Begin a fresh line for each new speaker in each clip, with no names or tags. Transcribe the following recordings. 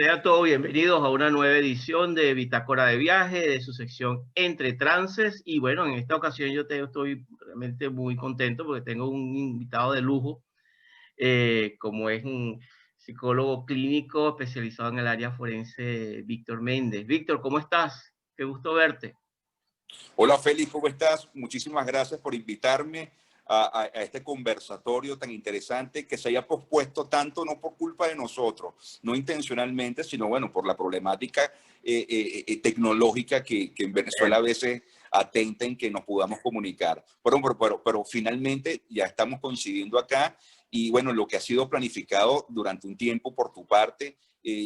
Sean todos bienvenidos a una nueva edición de Bitácora de Viaje, de su sección Entre Trances. Y bueno, en esta ocasión estoy realmente muy contento porque tengo un invitado de lujo, como es un psicólogo clínico especializado en el área forense, Víctor Méndez. Víctor, ¿cómo estás? Qué gusto verte.
Hola Félix, ¿cómo estás? Muchísimas gracias por invitarme a este conversatorio tan interesante que se haya pospuesto tanto, no por culpa de nosotros, no intencionalmente, sino bueno, por la problemática tecnológica que en Venezuela a veces atenta en que nos podamos comunicar. Pero finalmente ya estamos coincidiendo acá y bueno, lo que ha sido planificado durante un tiempo por tu parte,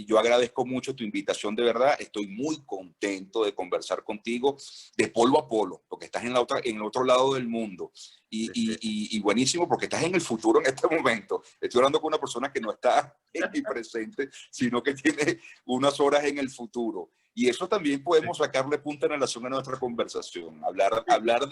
yo agradezco mucho tu invitación, de verdad. Estoy muy contento de conversar contigo de polo a polo, porque estás en el otro lado del mundo. Y buenísimo, porque estás en el futuro en este momento. Estoy hablando con una persona que no está en el presente, sino que tiene unas horas en el futuro. Y eso también podemos sacarle punta en relación a nuestra conversación. Hablar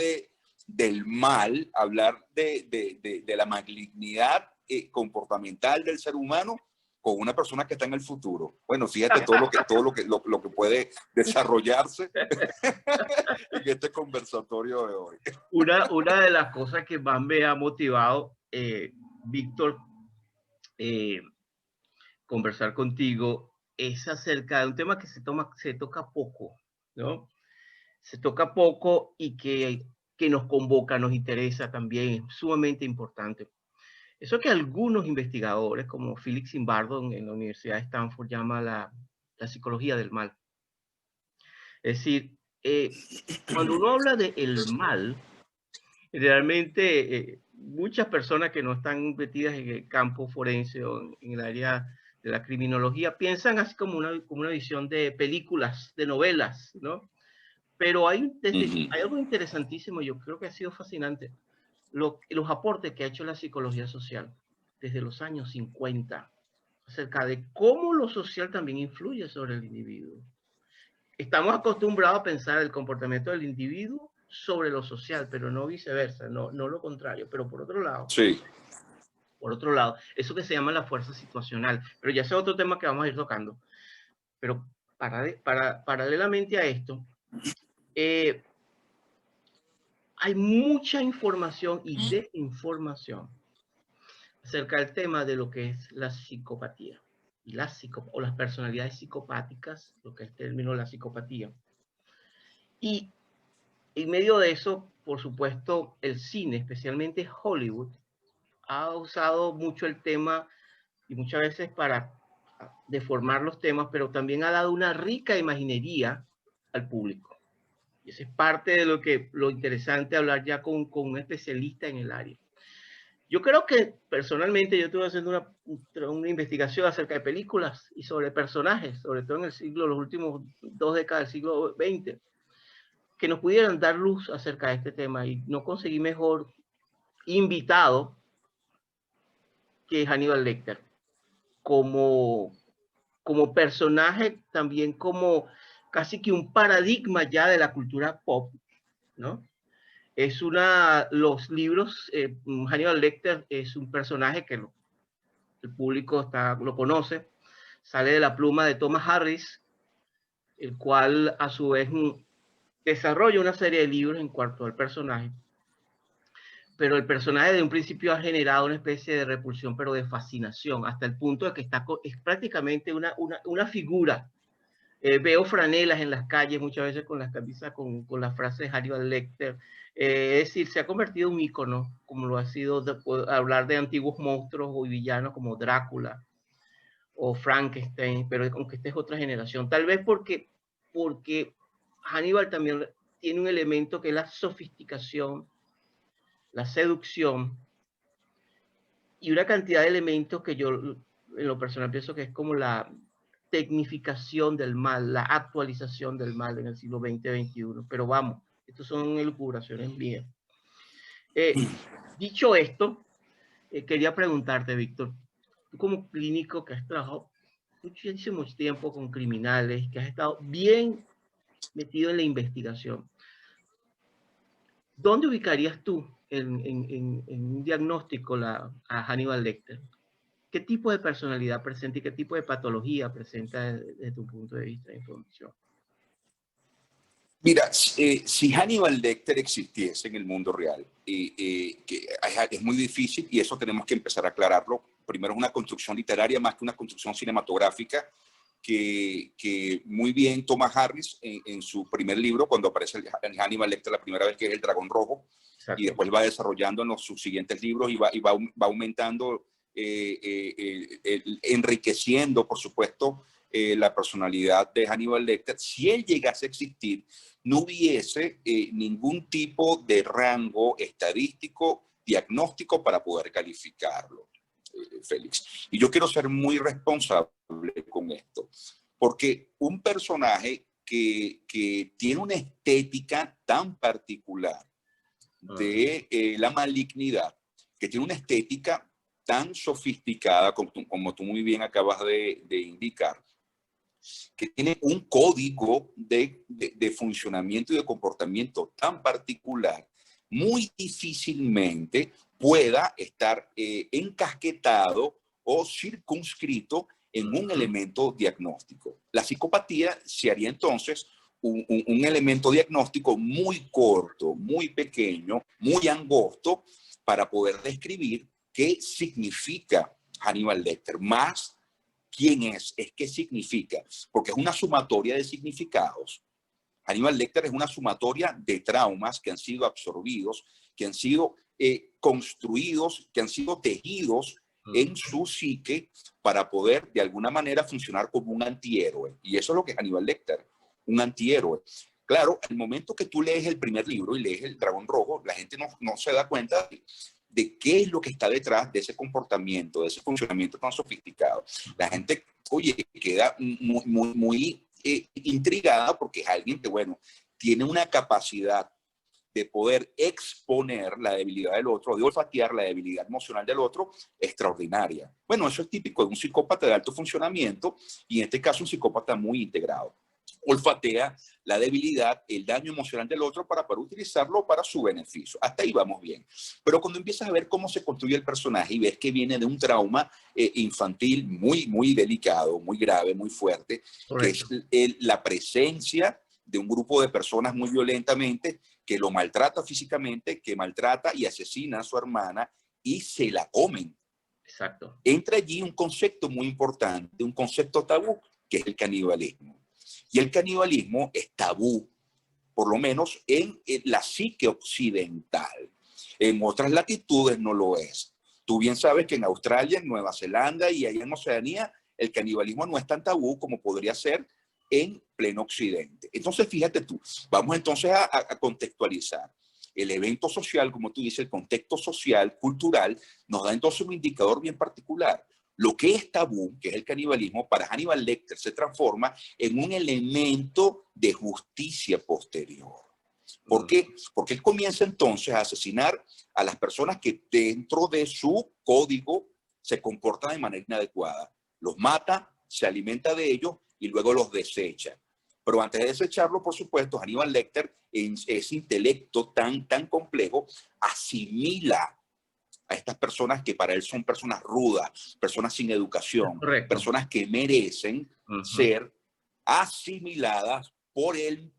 del mal, hablar de la malignidad comportamental del ser humano con una persona que está en el futuro. Bueno, fíjate todo lo que puede desarrollarse en este conversatorio de hoy.
Una de las cosas que más me ha motivado, Víctor, conversar contigo es acerca de un tema que se toca poco, ¿no? Se toca poco y que nos convoca, nos interesa también, es sumamente importante. Eso que algunos investigadores, como Philip Zimbardo en la Universidad de Stanford, llama la psicología del mal. Es decir, cuando uno habla de el mal, realmente muchas personas que no están metidas en el campo forense o en el área de la criminología piensan así como una visión de películas, de novelas, ¿no? Pero hay algo interesantísimo, yo creo que ha sido fascinante, los aportes que ha hecho la psicología social desde los años 50 acerca de cómo lo social también influye sobre el individuo. Estamos acostumbrados a pensar el comportamiento del individuo sobre lo social, pero no viceversa, no lo contrario. Pero
Sí.
por otro lado, eso que se llama la fuerza situacional, pero ya ese es otro tema que vamos a ir tocando. Pero paralelamente a esto, hay mucha información y desinformación acerca del tema de lo que es la psicopatía y o las personalidades psicopáticas, lo que es el término de la psicopatía. Y en medio de eso, por supuesto, el cine, especialmente Hollywood, ha usado mucho el tema y muchas veces para deformar los temas, pero también ha dado una rica imaginería al público. Y eso es parte de lo interesante hablar ya con un especialista en el área. Yo creo que personalmente yo estuve haciendo una investigación acerca de películas y sobre personajes, sobre todo en los últimos 2 décadas del siglo XX, que nos pudieran dar luz acerca de este tema, y no conseguí mejor invitado que Hannibal Lecter como personaje, también como casi que un paradigma ya de la cultura pop, ¿no? Los libros, Hannibal Lecter es un personaje que el público lo conoce, sale de la pluma de Thomas Harris, el cual a su vez desarrolla una serie de libros en cuanto al personaje. Pero el personaje de un principio ha generado una especie de repulsión, pero de fascinación, hasta el punto de que es prácticamente una figura. Veo franelas en las calles muchas veces con las camisas con la frase de Hannibal Lecter. Es decir, se ha convertido en un ícono, como lo ha sido hablar de antiguos monstruos o villanos como Drácula o Frankenstein, pero aunque esta es otra generación. Tal vez porque Hannibal también tiene un elemento que es la sofisticación, la seducción y una cantidad de elementos que yo en lo personal pienso que es como la tecnificación del mal, la actualización del mal en el siglo XX-XXI. Pero vamos, estas son elucubraciones mías. Dicho esto, quería preguntarte, Víctor, tú como clínico que has trabajado muchísimo tiempo con criminales, que has estado bien metido en la investigación, ¿dónde ubicarías tú en un diagnóstico a Hannibal Lecter? ¿Qué tipo de personalidad presenta y qué tipo de patología presenta desde tu punto de vista de información?
Mira, si Hannibal Lecter existiese en el mundo real, que es muy difícil y eso tenemos que empezar a aclararlo. Primero es una construcción literaria más que una construcción cinematográfica que muy bien toma Harris en su primer libro, cuando aparece el Hannibal Lecter la primera vez, que es El Dragón Rojo,
Exacto.
y después va desarrollando en sus siguientes libros y va aumentando, enriqueciendo, por supuesto, la personalidad de Hannibal Lecter. Si él llegase a existir, no hubiese ningún tipo de rango estadístico, diagnóstico para poder calificarlo, Félix. Y yo quiero ser muy responsable con esto, porque un personaje que tiene una estética tan particular de la malignidad, que tiene una estética tan sofisticada, como tú muy bien acabas de indicar, que tiene un código de funcionamiento y de comportamiento tan particular, muy difícilmente pueda estar encasquetado o circunscrito en un elemento diagnóstico. La psicopatía se haría entonces un elemento diagnóstico muy corto, muy pequeño, muy angosto, para poder describir qué significa Hannibal Lecter, más quién es qué significa, porque es una sumatoria de significados. Hannibal Lecter es una sumatoria de traumas que han sido absorbidos, que han sido construidos, que han sido tejidos en su psique para poder de alguna manera funcionar como un antihéroe. Y eso es lo que es Hannibal Lecter, un antihéroe. Claro, al momento que tú lees el primer libro y lees El Dragón Rojo, la gente no se da cuenta de qué es lo que está detrás de ese comportamiento, de ese funcionamiento tan sofisticado. La gente, oye, queda muy intrigada, porque es alguien que, bueno, tiene una capacidad de poder exponer la debilidad del otro, de olfatear la debilidad emocional del otro, extraordinaria. Bueno, eso es típico de un psicópata de alto funcionamiento, y en este caso un psicópata muy integrado. Olfatea la debilidad, el daño emocional del otro para poder utilizarlo para su beneficio. Hasta ahí vamos bien. Pero cuando empiezas a ver cómo se construye el personaje y ves que viene de un trauma infantil muy delicado, muy grave, muy fuerte,
Correcto.
que es la presencia de un grupo de personas muy violentamente que lo maltrata físicamente, que maltrata y asesina a su hermana y se la comen.
Exacto.
Entra allí un concepto muy importante, un concepto tabú, que es el canibalismo. Y el canibalismo es tabú, por lo menos en la psique occidental. En otras latitudes no lo es. Tú bien sabes que en Australia, en Nueva Zelanda y allá en Oceanía, el canibalismo no es tan tabú como podría ser en pleno occidente. Entonces, fíjate tú, vamos entonces a contextualizar. El evento social, como tú dices, el contexto social, cultural, nos da entonces un indicador bien particular. Lo que es tabú, que es el canibalismo, para Hannibal Lecter se transforma en un elemento de justicia posterior. ¿Por qué? Porque él comienza entonces a asesinar a las personas que dentro de su código se comportan de manera inadecuada. Los mata, se alimenta de ellos y luego los desecha. Pero antes de desecharlo, por supuesto, Hannibal Lecter, en ese intelecto tan complejo, asimila a estas personas que para él son personas rudas, personas sin educación,
Correcto.
personas que merecen ser asimiladas por él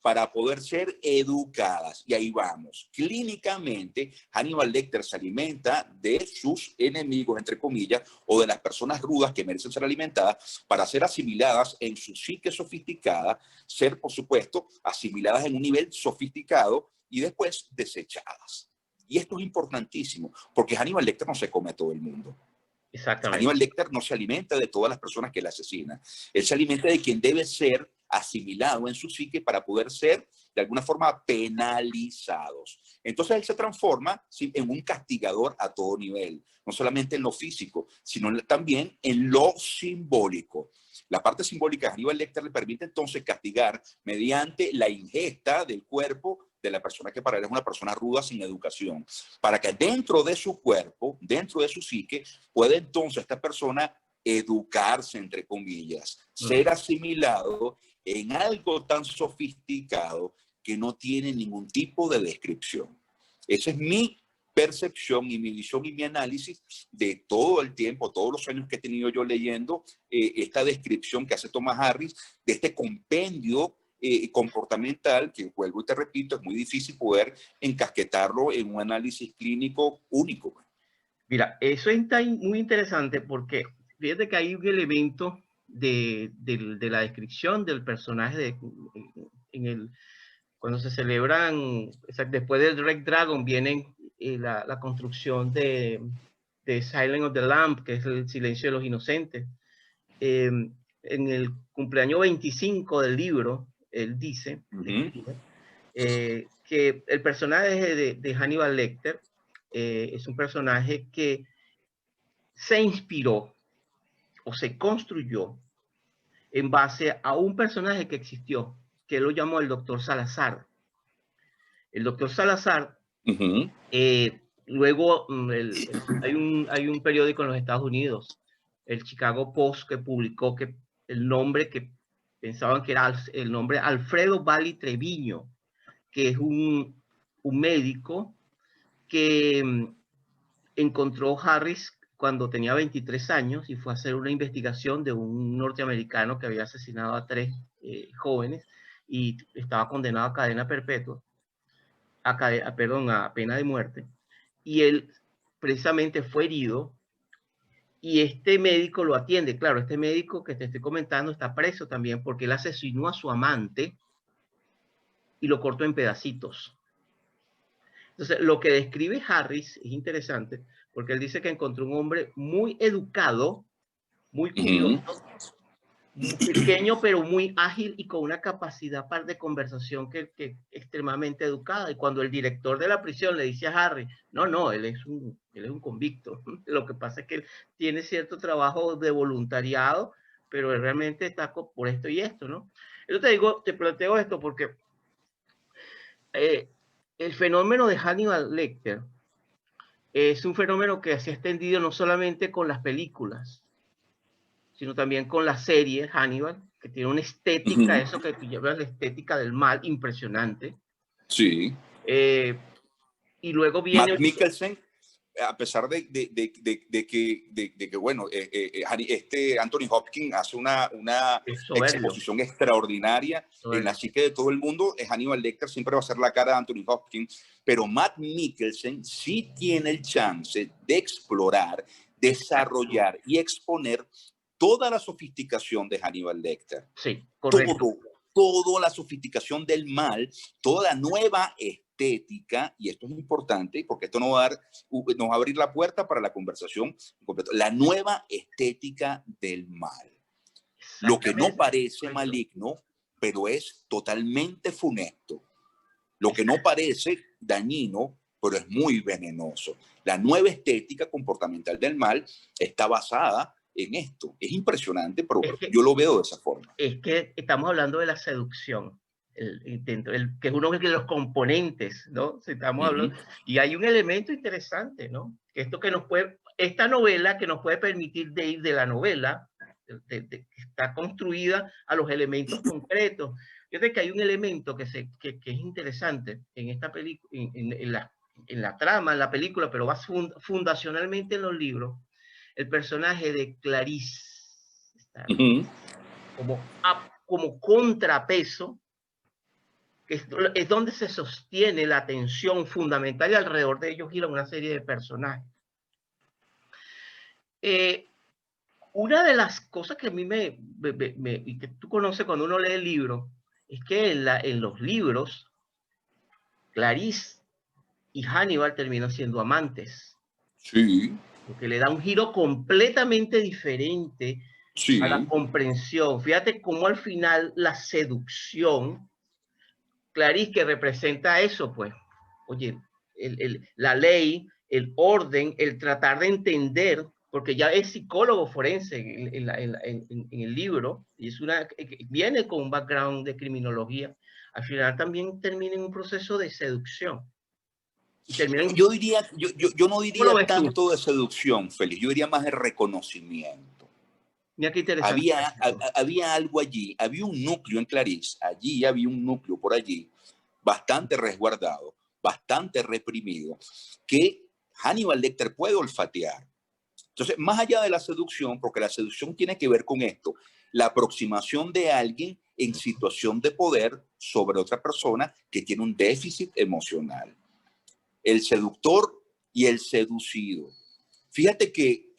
para poder ser educadas. Y ahí vamos. Clínicamente, Hannibal Lecter se alimenta de sus enemigos, entre comillas, o de las personas rudas que merecen ser alimentadas para ser asimiladas en su psique sofisticada, ser, por supuesto, asimiladas en un nivel sofisticado y después desechadas. Y esto es importantísimo, porque Hannibal Lecter no se come a todo el mundo.
Exactamente.
Hannibal Lecter no se alimenta de todas las personas que él asesina. Él se alimenta de quien debe ser asimilado en su psique para poder ser, de alguna forma, penalizados. Entonces él se transforma, ¿sí?, en un castigador a todo nivel, no solamente en lo físico, sino también en lo simbólico. La parte simbólica de Hannibal Lecter le permite entonces castigar mediante la ingesta del cuerpo de la persona que para él es una persona ruda sin educación, para que dentro de su cuerpo, dentro de su psique, pueda entonces esta persona educarse, entre comillas, ser asimilado en algo tan sofisticado que no tiene ningún tipo de descripción. Esa es mi percepción y mi visión y mi análisis de todo el tiempo, todos los años que he tenido yo leyendo esta descripción que hace Thomas Harris de este compendio comportamental, que vuelvo y te repito, es muy difícil poder encasquetarlo en un análisis clínico único.
Mira, eso está muy interesante porque fíjate que hay un elemento de la descripción del personaje cuando se celebran, después del Red Dragon, vienen la construcción de Silence of the Lamb, que es el silencio de los inocentes. En el cumpleaños 25 del libro, él dice que el personaje de Hannibal Lecter es un personaje que se inspiró o se construyó en base a un personaje que existió, que él lo llamó el Dr. Salazar. El Dr. Salazar, luego hay un periódico en los Estados Unidos, el Chicago Post, que publicó que el nombre que pensaban que era el nombre Alfredo Valli Treviño, que es un médico que encontró Harris cuando tenía 23 años y fue a hacer una investigación de un norteamericano que había asesinado a 3 jóvenes y estaba condenado a cadena perpetua, a pena de muerte. Y él precisamente fue herido y este médico lo atiende. Claro, este médico que te estoy comentando está preso también porque él asesinó a su amante y lo cortó en pedacitos. Entonces, lo que describe Harris es interesante porque él dice que encontró un hombre muy educado, muy curioso, muy pequeño, pero muy ágil y con una capacidad de conversación que extremadamente educada. Y cuando el director de la prisión le dice a Harry, no, él es un convicto. Lo que pasa es que él tiene cierto trabajo de voluntariado, pero él realmente está por esto y esto, ¿no? Yo te planteo esto porque el fenómeno de Hannibal Lecter es un fenómeno que se ha extendido no solamente con las películas, sino también con la serie Hannibal, que tiene una estética, eso que tú llamas la estética del mal, impresionante.
Sí.
Y luego viene...
Matt Mikkelsen, a pesar de que bueno, Anthony Hopkins hace una exposición extraordinaria en la psique de todo el mundo, Hannibal Lecter siempre va a ser la cara de Anthony Hopkins, pero Matt Mikkelsen sí tiene el chance de explorar, desarrollar y exponer toda la sofisticación de Hannibal Lecter.
Sí, correcto.
Toda la sofisticación del mal, toda la nueva estética, y esto es importante porque esto nos va a abrir la puerta para la conversación completa, la nueva estética del mal. Lo que no parece maligno, pero es totalmente funesto. Lo que no parece dañino, pero es muy venenoso. La nueva estética comportamental del mal está basada en esto. Es impresionante, pero yo lo veo de esa forma.
Es que estamos hablando de la seducción, que es uno de los componentes, ¿no? Estamos hablando, y hay un elemento interesante, ¿no? Esta novela que nos puede permitir de ir de la novela, que está construida a los elementos concretos. Fíjate que hay un elemento que es interesante en esta película, en la trama, en la película, pero va fundacionalmente en los libros. El personaje de Clarice como contrapeso, que es donde se sostiene la tensión fundamental y alrededor de ellos gira una serie de personajes. Una de las cosas que a mí y que tú conoces cuando uno lee el libro, es que en los libros, Clarice y Hannibal terminan siendo amantes.
Sí.
Lo que le da un giro completamente diferente a la comprensión. Fíjate cómo al final la seducción, Clarice, que representa eso, pues, oye, la ley, el orden, el tratar de entender, porque ya es psicólogo forense en el libro, y viene con un background de criminología, al final también termina en un proceso de seducción.
Yo no diría tanto de seducción, Félix, yo diría más de reconocimiento.
Mira qué interesante.
Había algo allí, había un núcleo en Clarice, allí había un núcleo por allí, bastante resguardado, bastante reprimido, que Hannibal Lecter puede olfatear. Entonces, más allá de la seducción, porque la seducción tiene que ver con esto, la aproximación de alguien en situación de poder sobre otra persona que tiene un déficit emocional. El seductor y el seducido. Fíjate que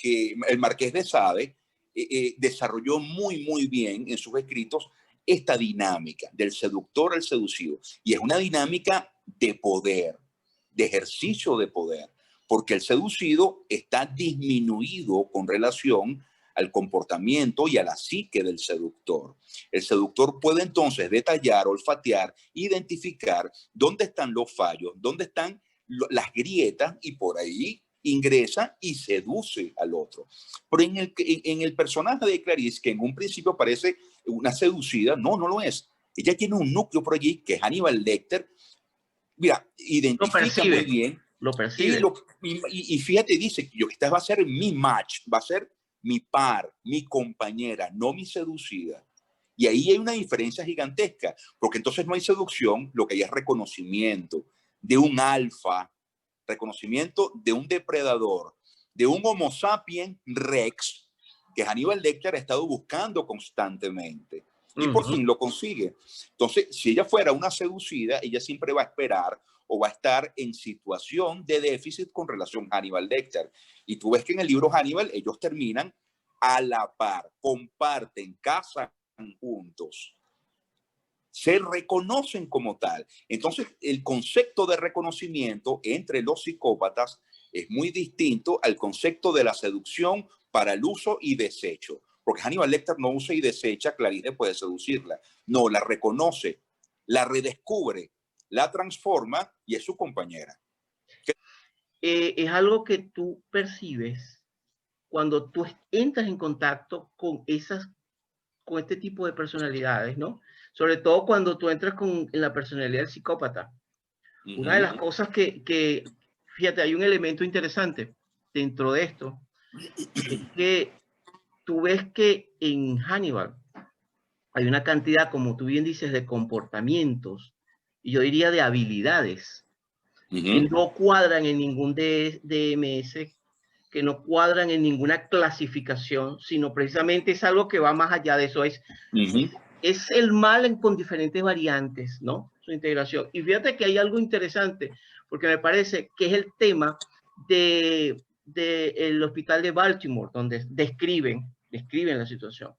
el Marqués de Sade desarrolló muy bien en sus escritos esta dinámica del seductor al seducido. Y es una dinámica de poder, de ejercicio de poder, porque el seducido está disminuido con relación al comportamiento y a la psique del seductor. El seductor puede entonces detallar, olfatear, identificar dónde están los fallos, dónde están las grietas, y por ahí ingresa y seduce al otro. Pero en el personaje de Clarice, que en un principio parece una seducida, no lo es. Ella tiene un núcleo por allí que es Hannibal Lecter. Mira, identifica muy bien.
Lo percibe.
Y fíjate, dice que esta va a ser mi match, va a ser mi par, mi compañera, no mi seducida. Y ahí hay una diferencia gigantesca, porque entonces no hay seducción, lo que hay es reconocimiento de un alfa, reconocimiento de un depredador, de un Homo sapiens rex, que Hannibal Lecter ha estado buscando constantemente. Y por fin lo consigue. Entonces, si ella fuera una seducida, ella siempre va a esperar o va a estar en situación de déficit con relación a Hannibal Lecter. Y tú ves que en el libro Hannibal ellos terminan a la par, comparten, cazan juntos, se reconocen como tal. Entonces, el concepto de reconocimiento entre los psicópatas es muy distinto al concepto de la seducción para el uso y desecho. Porque Hannibal Lecter no usa y desecha a Clarice después de seducirla. No, la reconoce, la redescubre, la transforma y es su compañera.
Es algo que tú percibes cuando tú entras en contacto con este tipo de personalidades, ¿no? Sobre todo cuando tú entras en la personalidad del psicópata. Una de las cosas que, fíjate, hay un elemento interesante dentro de esto, es que tú ves que en Hannibal hay una cantidad, como tú bien dices, de comportamientos, y yo diría de habilidades, que no cuadran en ningún DMS, que no cuadran en ninguna clasificación, sino precisamente es algo que va más allá de eso. Es el mal con diferentes variantes, ¿no? Su integración. Y fíjate que hay algo interesante, porque me parece que es el tema el hospital de Baltimore, donde describen la situación.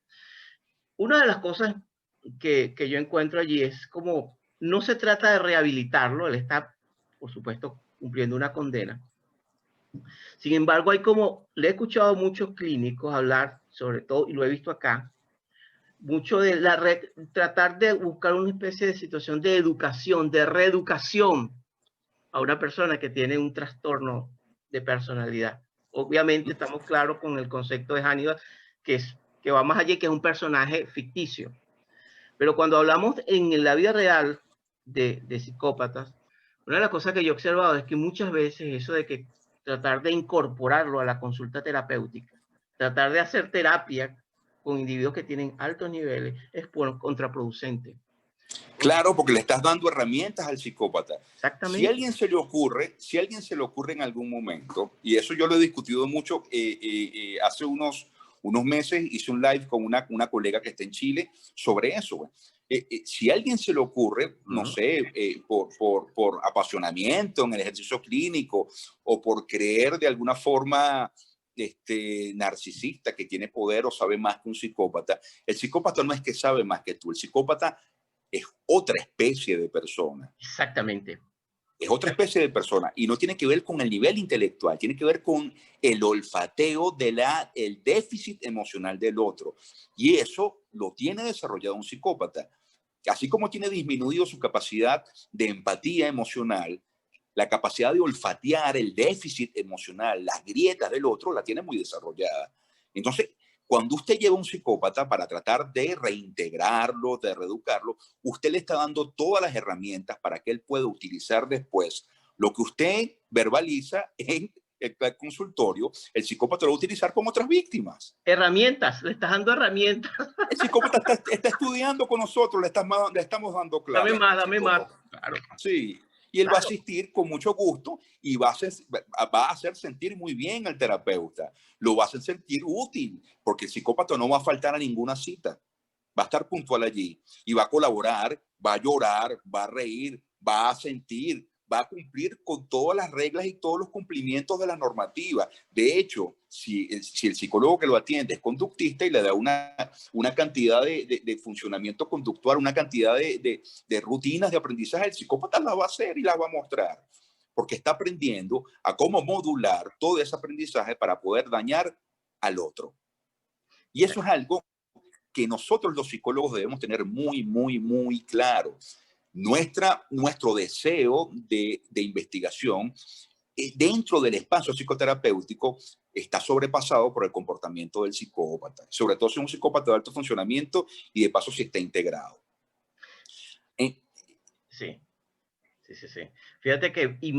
Una de las cosas que yo encuentro allí es como, no se trata de rehabilitarlo, él está, por supuesto, cumpliendo una condena. Sin embargo, le he escuchado a muchos clínicos hablar, sobre todo, y lo he visto acá, mucho de tratar de buscar una especie de situación de educación, de reeducación a una persona que tiene un trastorno de personalidad. Obviamente estamos claros con el concepto de Hannibal, que va más allá, que es un personaje ficticio. Pero cuando hablamos en la vida real de psicópatas, una de las cosas que yo he observado es que muchas veces eso de que tratar de incorporarlo a la consulta terapéutica, tratar de hacer terapia con individuos que tienen altos niveles, es contraproducente.
Claro, porque le estás dando herramientas al psicópata.
Exactamente.
Si a alguien se le ocurre en algún momento, y eso yo lo he discutido mucho, hace unos meses hice un live con una colega que está en Chile sobre eso. Si a alguien se le ocurre, no sé, por apasionamiento en el ejercicio clínico o por creer de alguna forma narcisista que tiene poder o sabe más que un psicópata, el psicópata no es que sabe más que tú, el psicópata es otra especie de persona.
Exactamente.
Es otra especie de persona y no tiene que ver con el nivel intelectual, tiene que ver con el olfateo del déficit emocional del otro. Y eso lo tiene desarrollado un psicópata. Así como tiene disminuido su capacidad de empatía emocional, la capacidad de olfatear el déficit emocional, las grietas del otro, la tiene muy desarrollada. Entonces, cuando usted lleva a un psicópata para tratar de reintegrarlo, de reeducarlo, usted le está dando todas las herramientas para que él pueda utilizar después lo que usted verbaliza en el consultorio. El psicópata lo va a utilizar con otras víctimas.
Herramientas, le estás dando herramientas.
El psicópata está estudiando con nosotros, le estamos dando clases.
Dame más. Claro.
Sí. Y él va a
Claro.
asistir con mucho gusto y va a hacer sentir muy bien al terapeuta. Lo va a hacer sentir útil, porque el psicópata no va a faltar a ninguna cita. Va a estar puntual allí y va a colaborar, va a llorar, va a reír, va a sentir, va a cumplir con todas las reglas y todos los cumplimientos de la normativa. De hecho, si el psicólogo que lo atiende es conductista y le da una cantidad de funcionamiento conductual, una cantidad de rutinas de aprendizaje, el psicópata las va a hacer y las va a mostrar, porque está aprendiendo a cómo modular todo ese aprendizaje para poder dañar al otro. Y eso es algo que nosotros los psicólogos debemos tener muy, muy, muy claro. Nuestro deseo de investigación dentro del espacio psicoterapéutico está sobrepasado por el comportamiento del psicópata, sobre todo si es un psicópata de alto funcionamiento y de paso si está integrado.
Sí. Fíjate que, y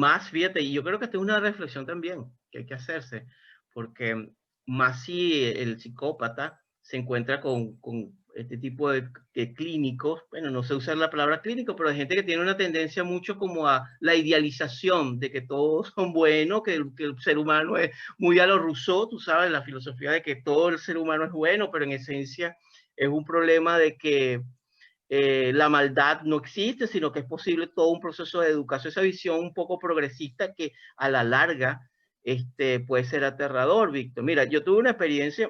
yo creo que esta es una reflexión también que hay que hacerse, porque más si el psicópata se encuentra con este tipo de clínicos, bueno, no sé usar la palabra clínico, pero hay gente que tiene una tendencia mucho como a la idealización de que todos son buenos, que el ser humano es muy a lo Rousseau, tú sabes, la filosofía de que todo el ser humano es bueno, pero en esencia es un problema de que la maldad no existe, sino que es posible todo un proceso de educación, esa visión un poco progresista que a la larga puede ser aterrador, Víctor. Mira, yo tuve una experiencia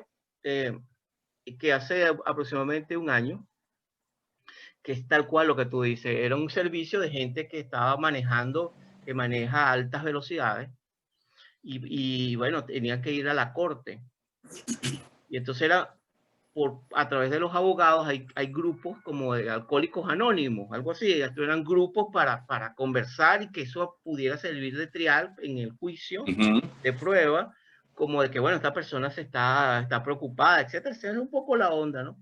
que hace aproximadamente un año, que es tal cual lo que tú dices, era un servicio de gente que estaba manejando, que maneja altas velocidades, y bueno, tenían que ir a la corte. Y entonces era a través de los abogados, hay grupos como de alcohólicos anónimos, algo así. Eran grupos para conversar y que eso pudiera servir de trial en el juicio de prueba, como de que, bueno, esta persona está preocupada, etcétera. Esa es un poco la onda, ¿no?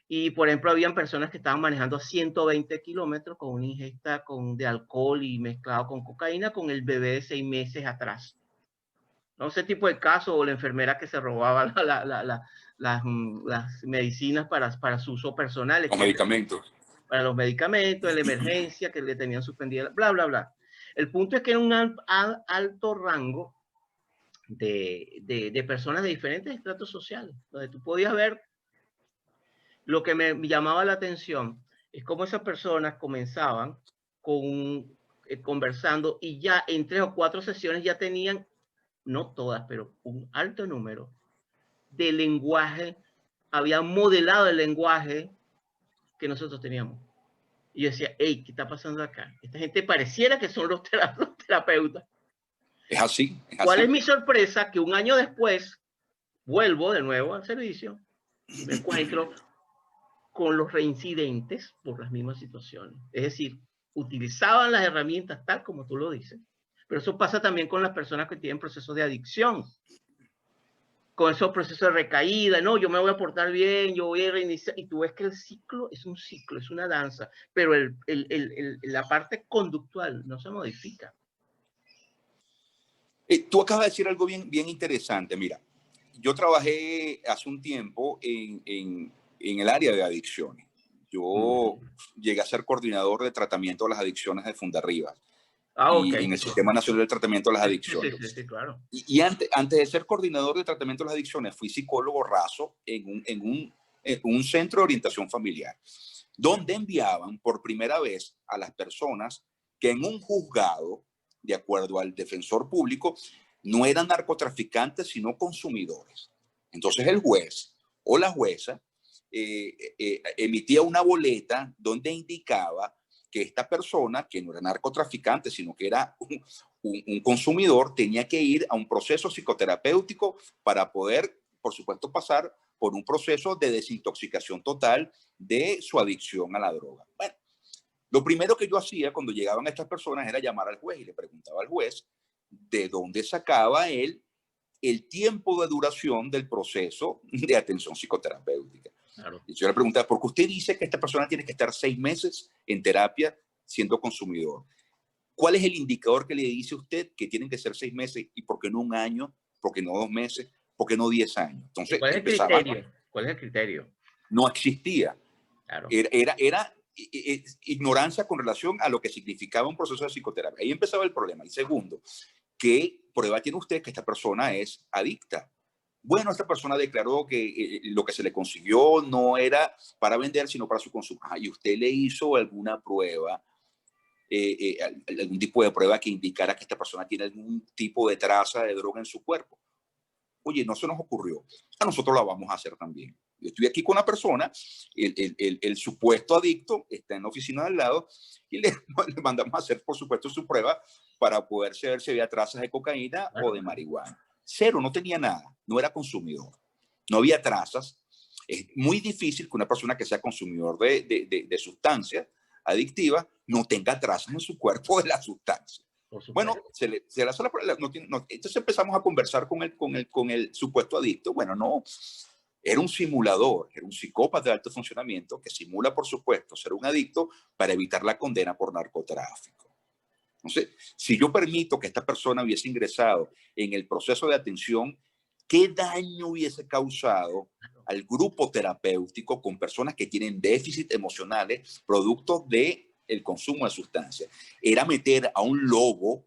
Y, por ejemplo, habían personas que estaban manejando a 120 kilómetros con una ingesta de alcohol y mezclado con cocaína con el bebé de 6 meses atrás. ¿No? Ese tipo de caso, o la enfermera que se robaba las medicinas para su uso personal,
Los
etc.
medicamentos.
Para los medicamentos, la emergencia que le tenían suspendida, bla, bla, bla. El punto es que era un alto rango de personas de diferentes estratos sociales, donde tú podías ver lo que me llamaba la atención, es cómo esas personas comenzaban conversando y ya en 3 o 4 sesiones ya tenían, no todas, pero un alto número de lenguaje, habían modelado el lenguaje que nosotros teníamos. Y yo decía, hey, ¿qué está pasando acá? Esta gente pareciera que son los terapeutas.
Es así, es
¿Cuál
así.
es mi sorpresa? Que un año después vuelvo de nuevo al servicio y me encuentro con los reincidentes por las mismas situaciones. Es decir, utilizaban las herramientas tal como tú lo dices. Pero eso pasa también con las personas que tienen procesos de adicción, con esos procesos de recaída, no, yo me voy a portar bien, yo voy a reiniciar, y tú ves que el ciclo, es una danza, pero la parte conductual no se modifica.
Tú acabas de decir algo bien, bien interesante. Mira, yo trabajé hace un tiempo en el área de adicciones. Yo llegué a ser coordinador de tratamiento de las adicciones de Fundarribas
Ok.
y en el Sistema Nacional de Tratamiento de las Adicciones.
Sí, claro.
Y antes de ser coordinador de tratamiento de las adicciones, fui psicólogo raso en un centro de orientación familiar, donde enviaban por primera vez a las personas que en un juzgado, de acuerdo al defensor público, no eran narcotraficantes, sino consumidores. Entonces el juez o la jueza emitía una boleta donde indicaba que esta persona, que no era narcotraficante, sino que era un consumidor, tenía que ir a un proceso psicoterapéutico para poder, por supuesto, pasar por un proceso de desintoxicación total de su adicción a la droga. Bueno, lo primero que yo hacía cuando llegaban estas personas era llamar al juez y le preguntaba al juez de dónde sacaba él el tiempo de duración del proceso de atención psicoterapéutica.
Claro.
Y yo le preguntaba, ¿por qué usted dice que esta persona tiene que estar 6 meses en terapia siendo consumidor? ¿Cuál es el indicador que le dice a usted que tienen que ser 6 meses y por qué no un año, por qué no 2 meses, por qué no 10 años? Entonces
¿Cuál es el
empezaba,
criterio? ¿Cuál es el criterio?
no existía.
Claro.
Era ignorancia con relación a lo que significaba un proceso de psicoterapia. Ahí empezaba el problema. Y segundo, ¿qué prueba tiene usted que esta persona es adicta? Bueno, esta persona declaró que lo que se le consiguió no era para vender, sino para su consumo. ¿Y usted le hizo alguna prueba, algún tipo de prueba que indicara que esta persona tiene algún tipo de traza de droga en su cuerpo? Oye, no se nos ocurrió. A nosotros la vamos a hacer también. Yo estoy aquí con una persona, el supuesto adicto está en la oficina de al lado y le mandamos a hacer, por supuesto, su prueba para poder saber si había trazas de cocaína o de marihuana. Cero, no tenía nada, no era consumidor, no había trazas. Es muy difícil que una persona que sea consumidor de sustancias adictivas no tenga trazas en su cuerpo de la sustancia. Bueno, se le hace la prueba, entonces empezamos a conversar con el supuesto adicto. Bueno, no, era un simulador, era un psicópata de alto funcionamiento que simula, por supuesto, ser un adicto para evitar la condena por narcotráfico. Entonces, si yo permito que esta persona hubiese ingresado en el proceso de atención, ¿qué daño hubiese causado al grupo terapéutico con personas que tienen déficit emocionales producto de el consumo de sustancias? Era meter a un lobo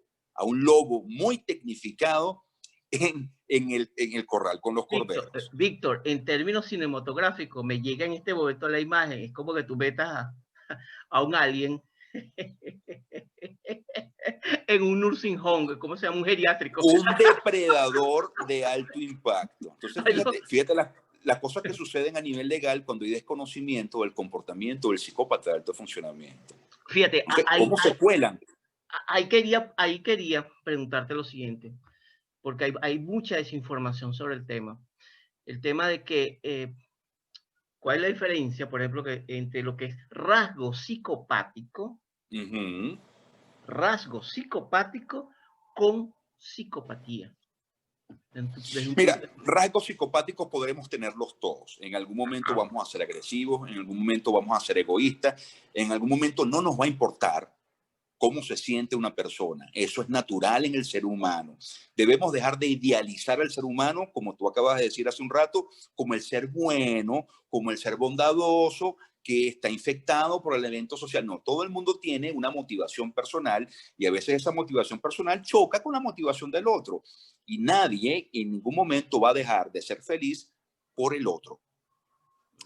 muy tecnificado en el corral con los corderos.
Víctor, en términos cinematográficos, me llega en este momento la imagen, es como que tú metas a un alien en un nursing home, ¿cómo se llama? Un geriátrico.
Un depredador de alto impacto. Entonces, fíjate las cosas que suceden a nivel legal cuando hay desconocimiento del comportamiento del psicópata de alto funcionamiento.
Fíjate,
¿cómo se cuelan?
Ahí quería preguntarte lo siguiente, porque hay mucha desinformación sobre el tema. El tema de que, ¿cuál es la diferencia, por ejemplo, entre lo que es rasgo psicopático, rasgo psicopático con psicopatía?
Mira, rasgos psicopáticos podremos tenerlos todos. En algún momento vamos a ser agresivos, en algún momento vamos a ser egoístas, en algún momento no nos va a importar cómo se siente una persona. Eso es natural en el ser humano. Debemos dejar de idealizar al ser humano, como tú acabas de decir hace un rato, como el ser bueno, como el ser bondadoso, que está infectado por el evento social. No, todo el mundo tiene una motivación personal y a veces esa motivación personal choca con la motivación del otro. Y nadie en ningún momento va a dejar de ser feliz por el otro.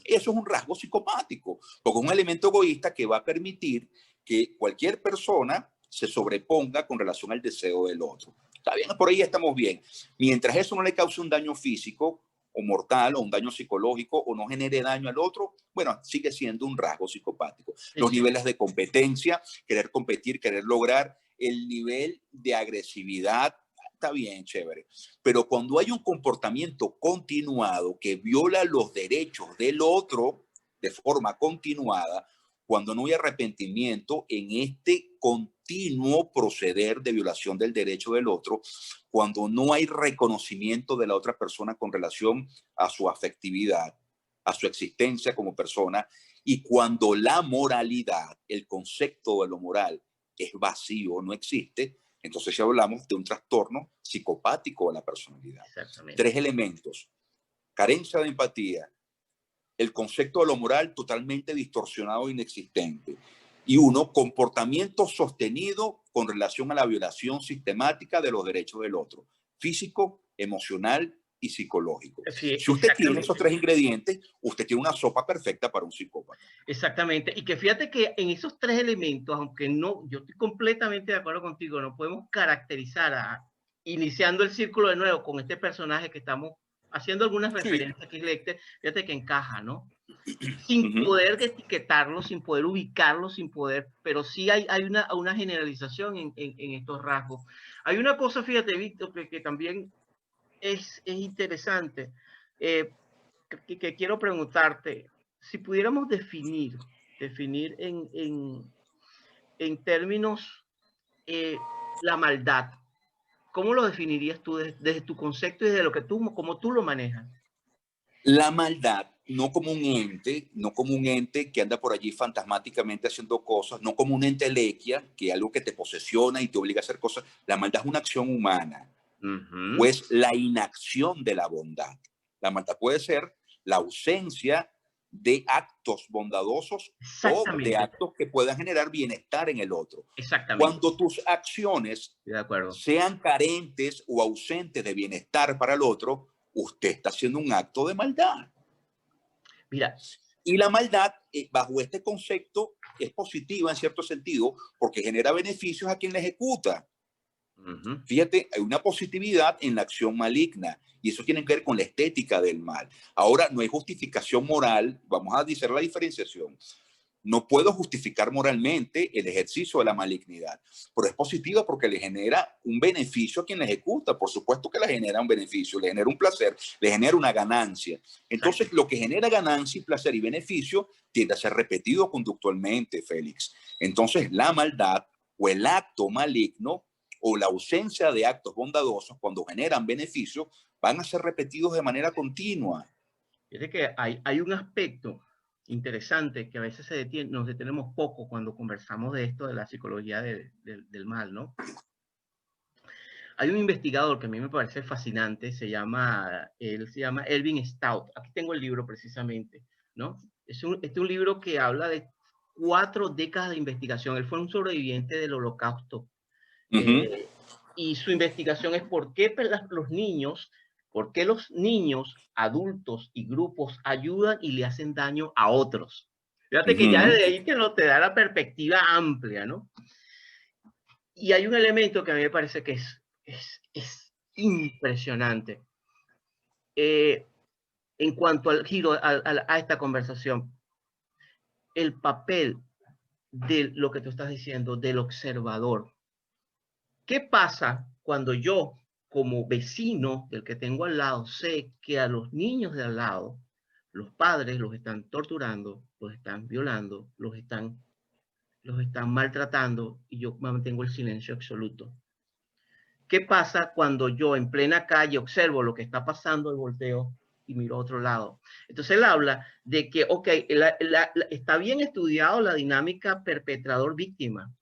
Eso es un rasgo psicopático, porque es un elemento egoísta que va a permitir que cualquier persona se sobreponga con relación al deseo del otro. Está bien, por ahí estamos bien. Mientras eso no le cause un daño físico o mortal o un daño psicológico o no genere daño al otro, bueno, sigue siendo un rasgo psicopático. Los niveles de competencia, querer competir, querer lograr, el nivel de agresividad, está bien, chévere. Pero cuando hay un comportamiento continuado que viola los derechos del otro de forma continuada, cuando no hay arrepentimiento en este continuo proceder de violación del derecho del otro, cuando no hay reconocimiento de la otra persona con relación a su afectividad, a su existencia como persona, y cuando la moralidad, el concepto de lo moral es vacío, no existe, entonces ya hablamos de un trastorno psicopático de la personalidad.
Exactamente.
3 elementos: carencia de empatía, el concepto de lo moral totalmente distorsionado e inexistente, y 1, comportamiento sostenido con relación a la violación sistemática de los derechos del otro, físico, emocional y psicológico.
Sí,
si usted tiene esos 3 ingredientes, usted tiene una sopa perfecta para un psicópata.
Exactamente. Y que fíjate que en esos 3 elementos, aunque no, yo estoy completamente de acuerdo contigo, no podemos caracterizar iniciando el círculo de nuevo con este personaje que estamos haciendo algunas referencias que fíjate que encaja, ¿no? Sin poder etiquetarlo, sin poder ubicarlo, sin poder, pero sí hay una generalización en estos rasgos. Hay una cosa, fíjate, Víctor, que también es interesante, que quiero preguntarte, si pudiéramos definir en términos la maldad, ¿cómo lo definirías tú desde tu concepto y desde lo que como tú lo manejas?
La maldad, no como un ente que anda por allí fantasmáticamente haciendo cosas, no como un entelequia, que es algo que te posesiona y te obliga a hacer cosas. La maldad es una acción humana, o es la inacción de la bondad. La maldad puede ser la ausencia de actos bondadosos o de actos que puedan generar bienestar en el otro.
Exactamente.
Cuando tus acciones sean carentes o ausentes de bienestar para el otro, usted está haciendo un acto de maldad.
Mira.
Y la maldad, bajo este concepto, es positiva en cierto sentido porque genera beneficios a quien la ejecuta. Fíjate, hay una positividad en la acción maligna y eso tiene que ver con la estética del mal. Ahora, no hay justificación moral, vamos a hacer la diferenciación. No puedo justificar moralmente el ejercicio de la malignidad, pero es positiva porque le genera un beneficio a quien la ejecuta. Por supuesto que le genera un beneficio, le genera un placer, le genera una ganancia. Entonces, lo que genera ganancia y placer y beneficio tiende a ser repetido conductualmente, Félix. Entonces, la maldad o el acto maligno o la ausencia de actos bondadosos, cuando generan beneficios, van a ser repetidos de manera continua.
Fíjate que hay un aspecto interesante que a veces nos detenemos poco cuando conversamos de esto de la psicología del mal, ¿no? Hay un investigador que a mí me parece fascinante, él se llama Elvin Stout. Aquí tengo el libro precisamente, ¿no? Este es un libro que habla de 4 décadas de investigación. Él fue un sobreviviente del Holocausto. Y su investigación es por qué los niños, adultos y grupos ayudan y le hacen daño a otros. Fíjate que ya desde ahí te da la perspectiva amplia, ¿no? Y hay un elemento que a mí me parece que es impresionante. En cuanto al giro a esta conversación, el papel de lo que tú estás diciendo, del observador. ¿Qué pasa cuando yo, como vecino del que tengo al lado, sé que a los niños de al lado, los padres los están torturando, los están violando, los están maltratando y yo mantengo el silencio absoluto? ¿Qué pasa cuando yo en plena calle observo lo que está pasando y volteo y miro a otro lado? Entonces él habla de que, ok, está bien estudiado la dinámica perpetrador-víctima,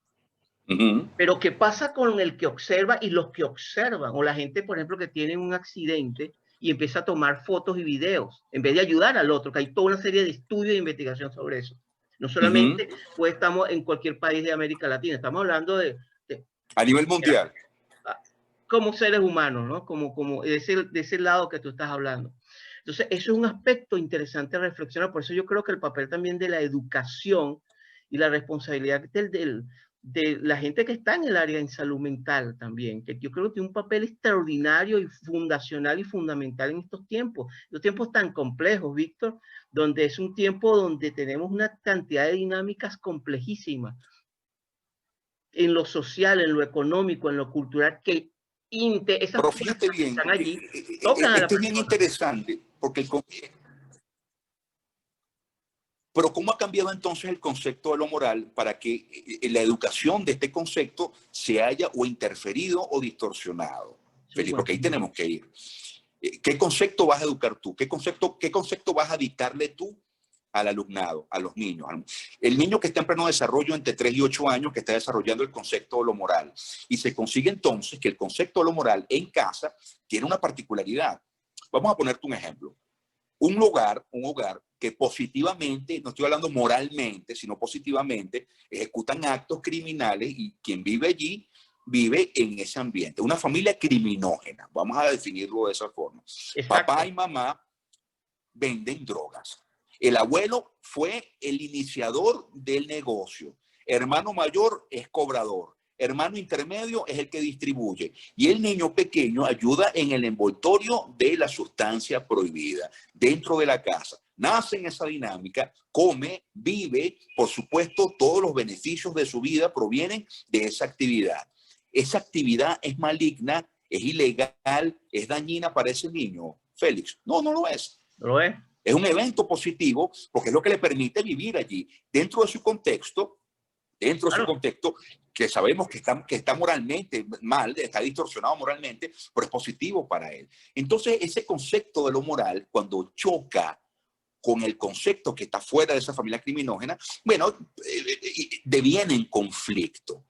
pero ¿qué pasa con el que observa y los que observan? O la gente, por ejemplo, que tiene un accidente y empieza a tomar fotos y videos, en vez de ayudar al otro, que hay toda una serie de estudios e investigación sobre eso. No solamente pues estamos en cualquier país de América Latina, estamos hablando
a nivel mundial.
Como seres humanos, ¿no? Como de ese lado que tú estás hablando. Entonces, eso es un aspecto interesante a reflexionar. Por eso yo creo que el papel también de la educación y la responsabilidad de la gente que está en el área en salud mental también, que yo creo que tiene un papel extraordinario y fundacional y fundamental en estos tiempos tan complejos, Víctor, donde es un tiempo donde tenemos una cantidad de dinámicas complejísimas en lo social, en lo económico, en lo cultural, que
pero fíjate bien,
están allí,
esto es bien interesante, porque pero ¿cómo ha cambiado entonces el concepto de lo moral para que la educación de este concepto se haya o interferido o distorsionado? Felipe, porque ahí tenemos que ir. ¿Qué concepto vas a educar tú? ¿Qué concepto vas a dictarle tú al alumnado, a los niños? El niño que está en pleno desarrollo entre 3 y 8 años, que está desarrollando el concepto de lo moral. Y se consigue entonces que el concepto de lo moral en casa tiene una particularidad. Vamos a ponerte un ejemplo. Un hogar que positivamente, no estoy hablando moralmente, sino positivamente, ejecutan actos criminales y quien vive allí vive en ese ambiente. Una familia criminógena, vamos a definirlo de esa forma. Exacto. Papá y mamá venden drogas. El abuelo fue el iniciador del negocio. Hermano mayor es cobrador. Hermano intermedio es el que distribuye. Y el niño pequeño ayuda en el envoltorio de la sustancia prohibida dentro de la casa. Nace en esa dinámica, come, vive, por supuesto, todos los beneficios de su vida provienen de esa actividad. Esa actividad es maligna, es ilegal, es dañina para ese niño. Félix, no lo es.
¿No lo es?
Es un evento positivo porque es lo que le permite vivir allí, dentro de su contexto, que sabemos que está moralmente mal, está distorsionado moralmente, pero es positivo para él. Entonces, ese concepto de lo moral, cuando choca con el concepto que está fuera de esa familia criminógena, bueno, deviene en conflicto.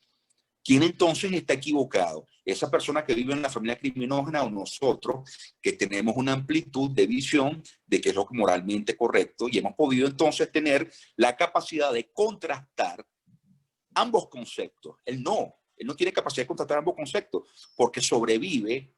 ¿Quién entonces está equivocado? esa persona que vive en la familia criminógena o nosotros que tenemos una amplitud de visión de qué es lo moralmente correcto y hemos podido entonces tener la capacidad de contrastar ambos conceptos. Él no tiene capacidad de contrastar ambos conceptos porque sobrevive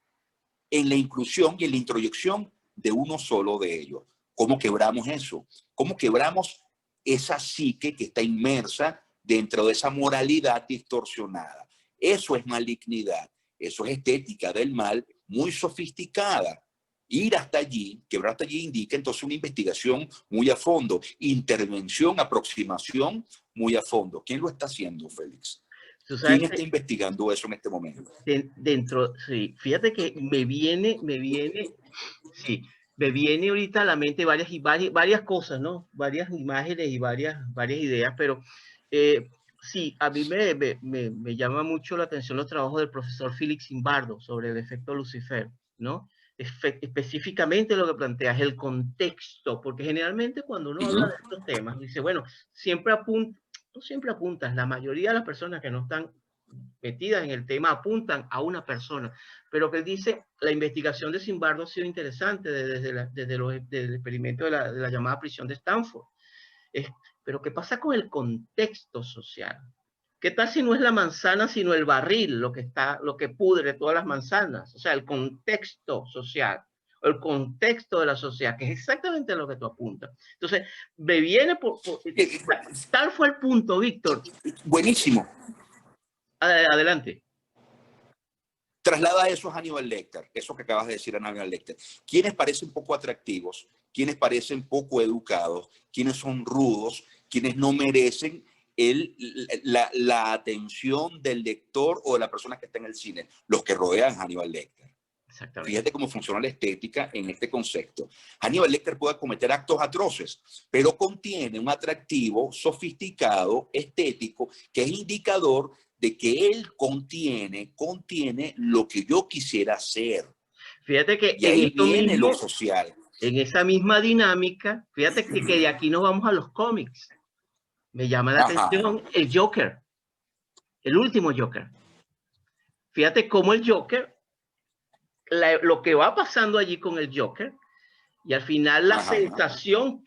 en la inclusión y en la introyección de uno solo de ellos. ¿Cómo quebramos eso? ¿Cómo quebramos esa psique que está inmersa dentro de esa moralidad distorsionada? Eso es malignidad, eso es estética del mal muy sofisticada. Ir hasta allí, quebrar hasta allí indica entonces una investigación muy a fondo, intervención, aproximación muy a fondo. ¿Quién lo está haciendo, Félix? ¿Quién está investigando eso en este momento?
Sí, fíjate que me viene ahorita a la mente varias cosas, ¿no? Varias imágenes y varias ideas, pero sí, a mí me llama mucho la atención los trabajos del profesor Félix Zimbardo sobre el efecto Lucifer, ¿no? Específicamente lo que plantea es el contexto, porque generalmente cuando uno habla de estos temas, dice, bueno, no siempre apuntas, la mayoría de las personas que no están metidas en el tema apuntan a una persona, pero que él dice, la investigación de Zimbardo ha sido interesante desde el experimento de la llamada prisión de Stanford. Pero ¿qué pasa con el contexto social? ¿Qué tal si no es la manzana, sino el barril lo que pudre todas las manzanas? O sea, el contexto social, el contexto de la sociedad, que es exactamente lo que tú apuntas. Entonces, me viene tal fue el punto, Víctor.
Buenísimo.
Adelante.
Traslada eso a Hannibal Lecter, eso que acabas de decir a Hannibal Lecter. ¿Quiénes parecen poco atractivos? ¿Quiénes parecen poco educados? ¿Quiénes son rudos? ¿Quiénes no merecen la atención del lector o de la persona que está en el cine? Los que rodean a Hannibal Lecter.
Exactamente.
Fíjate cómo funciona la estética en este concepto. Hannibal Lecter puede cometer actos atroces, pero contiene un atractivo sofisticado, estético, que es indicador de que él contiene lo que yo quisiera hacer.
Fíjate que
y ahí viene lo social.
En esa misma dinámica, fíjate que de aquí nos vamos a los cómics. Me llama la atención el Joker, el último Joker. Fíjate cómo el Joker, lo que va pasando allí con el Joker, y al final la sensación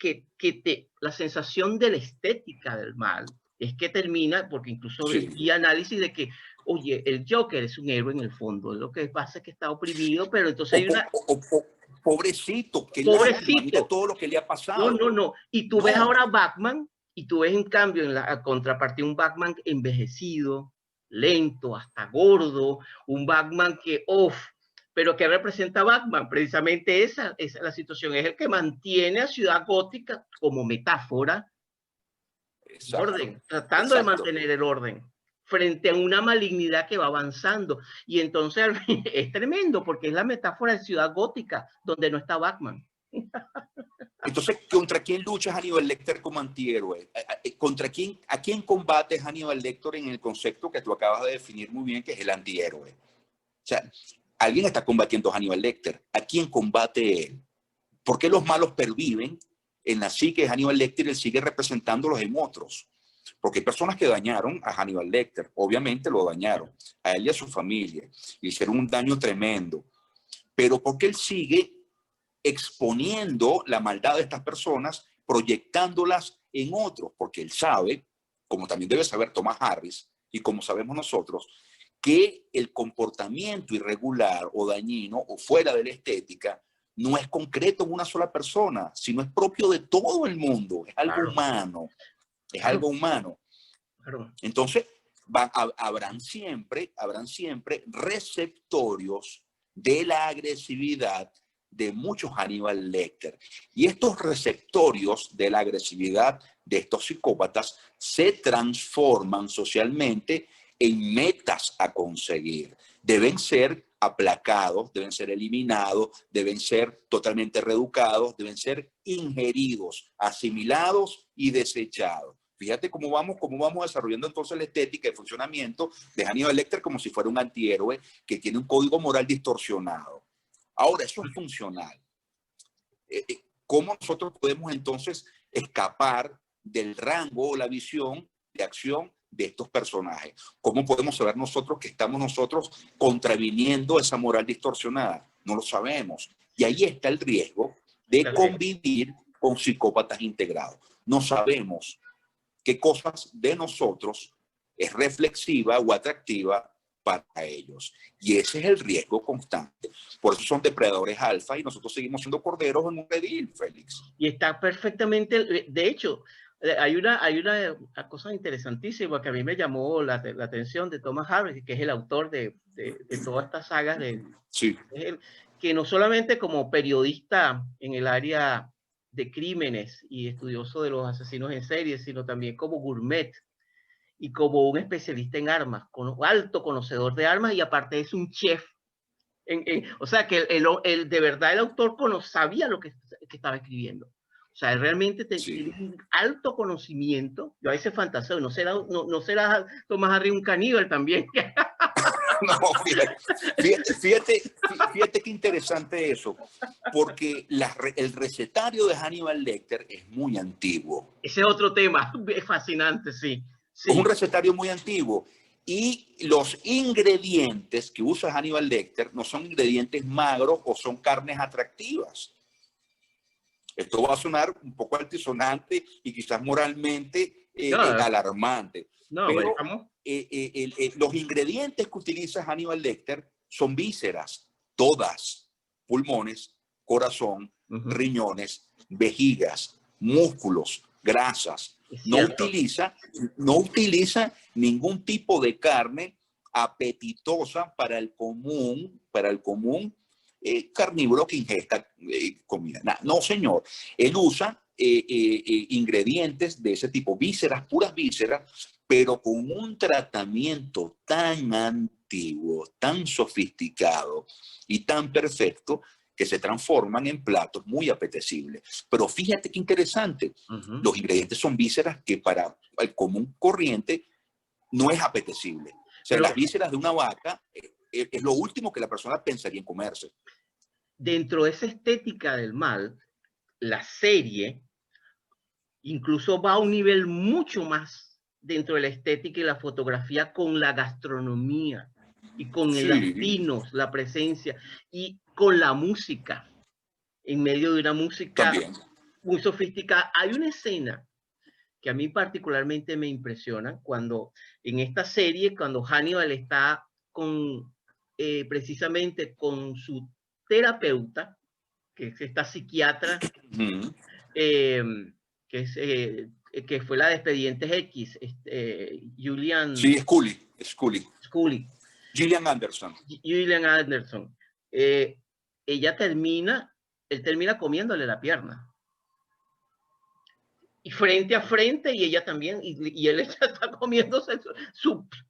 la sensación de la estética del mal es que termina, porque incluso vi análisis de que, oye, el Joker es un héroe en el fondo, lo que pasa es que está oprimido, pero entonces hay una...
Pobrecito, que
pobrecito.
Mira todo lo que le ha pasado.
No. Y tú ves ahora Batman, y tú ves en cambio en la contrapartida un Batman envejecido, lento, hasta gordo, un Batman que, pero ¿qué representa Batman? Precisamente esa es la situación, es el que mantiene a Ciudad Gótica como metáfora, orden, tratando de mantener el orden frente a una malignidad que va avanzando. Y entonces es tremendo, porque es la metáfora de Ciudad Gótica, donde no está Batman.
Entonces, ¿contra quién lucha Hannibal Lecter como antihéroe? ¿A quién combate Hannibal Lecter en el concepto que tú acabas de definir muy bien, que es el antihéroe? O sea, alguien está combatiendo a Hannibal Lecter. ¿A quién combate él? ¿Por qué los malos perviven en la psique de Hannibal Lecter y él sigue representándolos en otros? Porque hay personas que dañaron a Hannibal Lecter. Obviamente lo dañaron. A él y a su familia. Le hicieron un daño tremendo. Pero ¿por qué él sigue exponiendo la maldad de estas personas, proyectándolas en otros? Porque él sabe, como también debe saber Thomas Harris, y como sabemos nosotros, que el comportamiento irregular o dañino o fuera de la estética no es concreto en una sola persona, sino es propio de todo el mundo, es algo humano, es algo humano. Entonces, habrán siempre receptorios de la agresividad de muchos Hannibal Lecter. Y estos receptorios de la agresividad de estos psicópatas se transforman socialmente en metas a conseguir. Deben ser aplacados, deben ser eliminados, deben ser totalmente reeducados, deben ser ingeridos, asimilados y desechados. Fíjate cómo vamos desarrollando entonces la estética y funcionamiento de Hannibal Lecter como si fuera un antihéroe que tiene un código moral distorsionado. Ahora, eso es funcional. ¿Cómo nosotros podemos entonces escapar del rango o la visión de acción de estos personajes? ¿Cómo podemos saber nosotros que estamos nosotros contraviniendo esa moral distorsionada? No lo sabemos. Y ahí está el riesgo de convivir con psicópatas integrados. No sabemos qué cosas de nosotros es reflexiva o atractiva para ellos. Y ese es el riesgo constante. Por eso son depredadores alfa y nosotros seguimos siendo corderos en un redil, Félix.
Y está perfectamente, de hecho, hay una cosa interesantísima que a mí me llamó la atención de Thomas Harris, que es el autor de todas estas sagas,
sí.
Que no solamente como periodista en el área de crímenes y estudioso de los asesinos en serie, sino también como gourmet y como un especialista en armas, alto conocedor de armas, y aparte es un chef. O sea, que de verdad el autor sabía lo que estaba escribiendo. O sea, él realmente tiene un alto conocimiento. Yo a veces fantaseo, ¿no será Thomas Harris un caníbal también?
No, fíjate qué interesante eso, porque el recetario de Hannibal Lecter es muy antiguo.
Ese es otro tema, es fascinante, sí.
Es un recetario muy antiguo. Y los ingredientes que usa Hannibal Lecter no son ingredientes magros o son carnes atractivas. Esto va a sonar un poco altisonante y quizás moralmente alarmante.
No,
pero
bueno,
los ingredientes que utiliza Hannibal Lecter son vísceras, todas, pulmones, corazón, riñones, vejigas, músculos, grasas. No utiliza ningún tipo de carne apetitosa para el común carnívoro que ingesta comida. No, señor. Él usa ingredientes de ese tipo, vísceras, puras vísceras, pero con un tratamiento tan antiguo, tan sofisticado y tan perfecto que se transforman en platos muy apetecibles. Pero fíjate qué interesante. Los ingredientes son vísceras que para el común corriente no es apetecible. O sea, las vísceras de una vaca es lo último que la persona pensaría en comerse.
Dentro de esa estética del mal, la serie incluso va a un nivel mucho más dentro de la estética y la fotografía con la gastronomía y con los vinos, la presencia y con la música, en medio de una música muy sofisticada. Hay una escena que a mí particularmente me impresiona cuando en esta serie, cuando Hannibal está precisamente con su terapeuta, que es esta psiquiatra, que fue la de Expedientes X, Julian...
Sí, Scully. Gillian Anderson.
Gillian Anderson. Él termina comiéndole la pierna. Y frente a frente, y ella también, y él está comiéndose es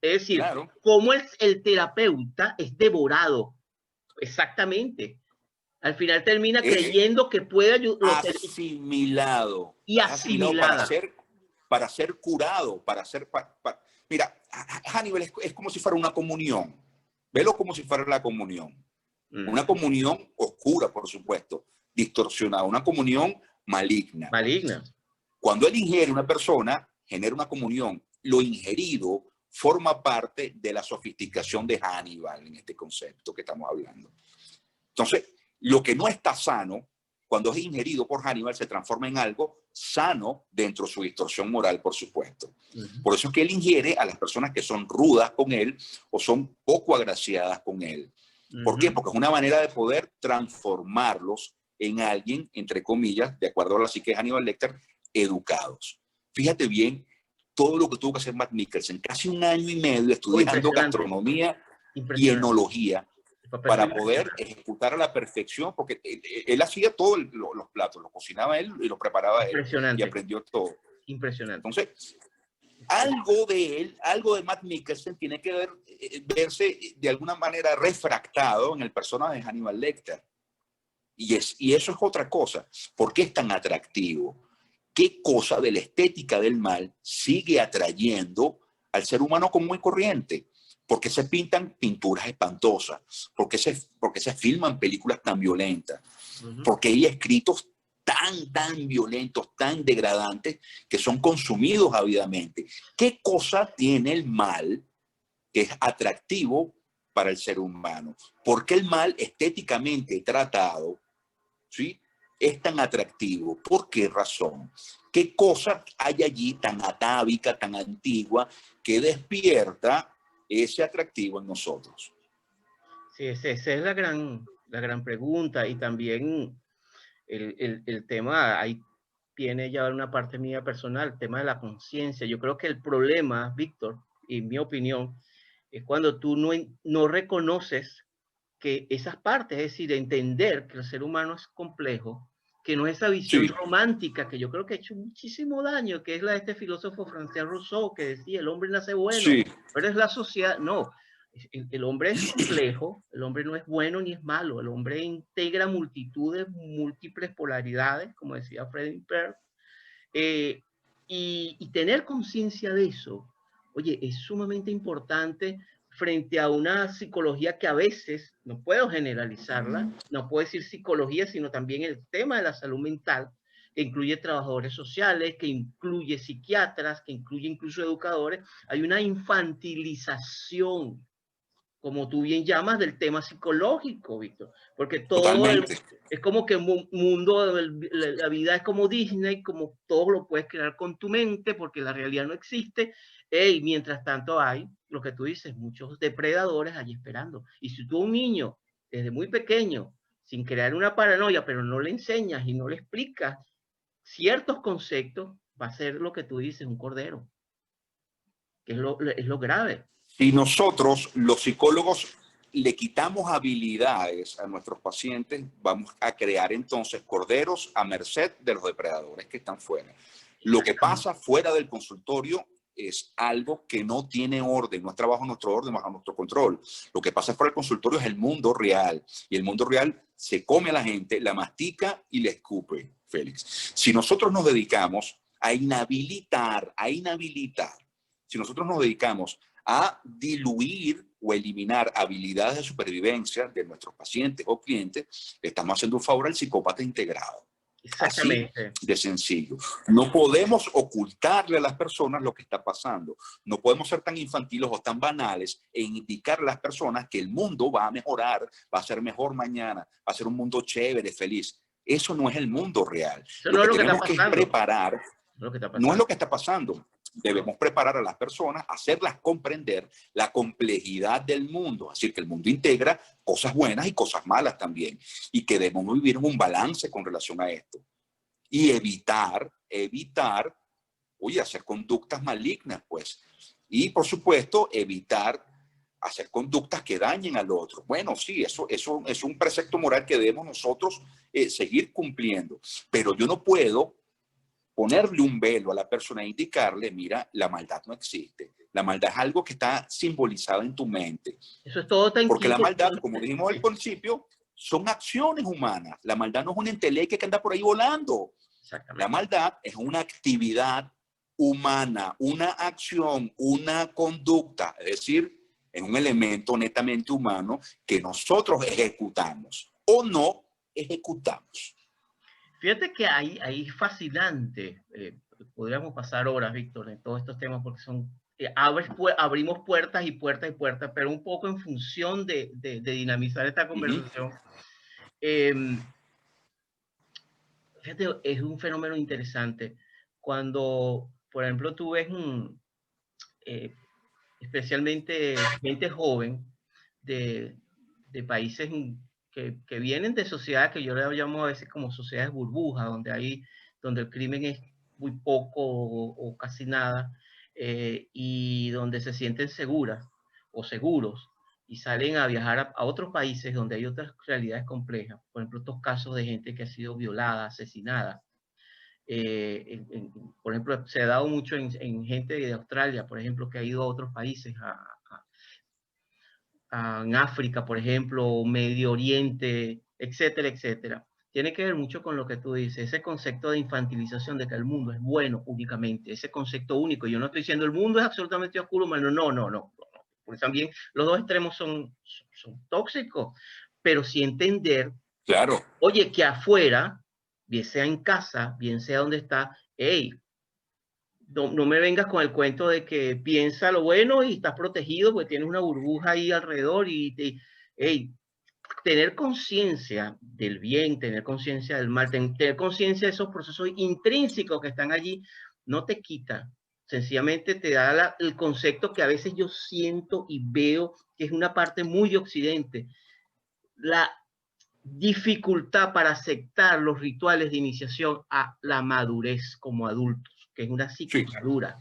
decir, cómo el terapeuta es devorado. Exactamente. Al final termina creyendo que puede ayudar.
Asimilado.
Y asimilada.
Para ser curado, Mira, Hannibal es como si fuera una comunión. Velo como si fuera la comunión. Una comunión oscura, por supuesto, distorsionada, una comunión maligna. Cuando él ingiere una persona, genera una comunión. Lo ingerido forma parte de la sofisticación de Hannibal en este concepto que estamos hablando. Entonces, lo que no está sano, cuando es ingerido por Hannibal, se transforma en algo sano dentro de su distorsión moral, por supuesto. Por eso es que él ingiere a las personas que son rudas con él o son poco agraciadas con él. ¿Por qué? Porque es una manera de poder transformarlos en alguien, entre comillas, de acuerdo a la psique de Hannibal Lecter, educados. Fíjate bien todo lo que tuvo que hacer Matt Mikkelsen, casi 1 año y medio estudiando gastronomía y enología para poder ejecutar a la perfección, porque él hacía todos los platos, los cocinaba él y los preparaba él y aprendió todo.
Impresionante.
Entonces, algo de él, algo de Matt Mikkelsen tiene que verse de alguna manera refractado en el personaje de Hannibal Lecter. Y eso es otra cosa. ¿Por qué es tan atractivo? ¿Qué cosa de la estética del mal sigue atrayendo al ser humano común y corriente? ¿Por qué se pintan pinturas espantosas? ¿Por qué se filman películas tan violentas? ¿Por qué hay escritos tan violentos, tan degradantes, que son consumidos ávidamente. ¿Qué cosa tiene el mal que es atractivo para el ser humano? ¿Por qué el mal estéticamente tratado, ¿sí?, es tan atractivo? ¿Por qué razón? ¿Qué cosa hay allí tan atávica, tan antigua, que despierta ese atractivo en nosotros?
Sí, esa es la gran pregunta. Y también el tema, ahí tiene ya una parte mía personal, el tema de la conciencia. Yo creo que el problema, Víctor, en mi opinión, es cuando tú no reconoces que esas partes, es decir, entender que el ser humano es complejo, que no es esa visión
Sí,
romántica que yo creo que ha hecho muchísimo daño, que es la de este filósofo francés Rousseau, que decía, el hombre nace bueno,
sí,
pero es la sociedad. No, el hombre es complejo, el hombre no es bueno ni es malo, el hombre integra multitudes, múltiples polaridades, como decía Freddie Perl, eh, y tener conciencia de eso, oye, es sumamente importante frente a una psicología que a veces, no puedo generalizarla, no puedo decir psicología, sino también el tema de la salud mental, que incluye trabajadores sociales, que incluye psiquiatras, que incluye incluso educadores. Hay una infantilización, como tú bien llamas, del tema psicológico, Víctor, porque
totalmente.
es como que mundo, la vida es como Disney, como todo lo puedes crear con tu mente, porque la realidad no existe, y mientras tanto hay, lo que tú dices, muchos depredadores allí esperando. Y si tú a un niño, desde muy pequeño, sin crear una paranoia, pero no le enseñas y no le explicas ciertos conceptos, va a ser lo que tú dices, un cordero, que es lo grave.
Si nosotros, los psicólogos, le quitamos habilidades a nuestros pacientes, vamos a crear entonces corderos a merced de los depredadores que están fuera. Lo que pasa fuera del consultorio es algo que no tiene orden, no está bajo nuestro orden, bajo nuestro control. Lo que pasa fuera del consultorio es el mundo real, y el mundo real se come a la gente, la mastica y le escupe, Félix. Si nosotros nos dedicamos a inhabilitar, si nosotros nos dedicamos a diluir o eliminar habilidades de supervivencia de nuestros pacientes o clientes, le estamos haciendo un favor al psicópata integrado. Así
Exactamente.
de sencillo. No podemos ocultarle a las personas lo que está pasando. No podemos ser tan infantiles o tan banales en indicarle a las personas que el mundo va a mejorar, va a ser mejor mañana, va a ser un mundo chévere, feliz. Eso no es el mundo real.
Eso
Lo
no es
que
lo que está
tenemos que es
pasando.
preparar.
Lo que está
No es
pasando.
lo que está pasando. Debemos preparar a las personas, hacerlas comprender la complejidad del mundo. Así que el mundo integra cosas buenas y cosas malas también. Y que debemos vivir en un balance con relación a esto. Y evitar, oye, hacer conductas malignas, pues. Y, por supuesto, evitar hacer conductas que dañen al otro. Bueno, sí, eso es un precepto moral que debemos nosotros seguir cumpliendo. Pero yo no puedo ponerle un velo a la persona e indicarle, mira, la maldad no existe. La maldad es algo que está simbolizado en tu mente.
Eso es todo
Porque la
tranquilo.
maldad, como dijimos al
Sí,
principio, son acciones humanas. La maldad no es un enteleque que anda por ahí volando. La
exactamente.
maldad es una actividad humana, una acción, una conducta, es decir, es un elemento netamente humano que nosotros ejecutamos o no ejecutamos.
Fíjate que ahí es fascinante. Podríamos pasar horas, Víctor, en todos estos temas porque son, abrimos puertas y puertas y puertas, pero un poco en función de dinamizar esta conversación. Eh, Fíjate, es un fenómeno interesante. Cuando, por ejemplo, tú ves eh, especialmente gente joven de, de países que vienen de sociedades que yo le llamo a veces como sociedades burbujas, donde el crimen es muy poco o casi nada, y donde se sienten seguras o seguros y salen a viajar a otros países donde hay otras realidades complejas. Por ejemplo, estos casos de gente que ha sido violada, asesinada. Por ejemplo, se ha dado mucho en gente de Australia, por ejemplo, que ha ido a otros países, en África, por ejemplo, Medio Oriente, etcétera, etcétera. Tiene que ver mucho con lo que tú dices, ese concepto de infantilización de que el mundo es bueno únicamente, ese concepto único. Yo no estoy diciendo el mundo es absolutamente oscuro, humano, no. Porque también los dos extremos son tóxicos, pero sí entender,
Claro.
oye, que afuera bien sea en casa, bien sea donde está, hey, no me vengas con el cuento de que piensa lo bueno y estás protegido porque tienes una burbuja ahí alrededor hey, tener conciencia del bien, tener conciencia del mal, tener conciencia de esos procesos intrínsecos que están allí, no te quita. Sencillamente te da el concepto que a veces yo siento y veo que es una parte muy de Occidente. La dificultad para aceptar los rituales de iniciación a la madurez como adultos, que es una
Sí,
psicomadura.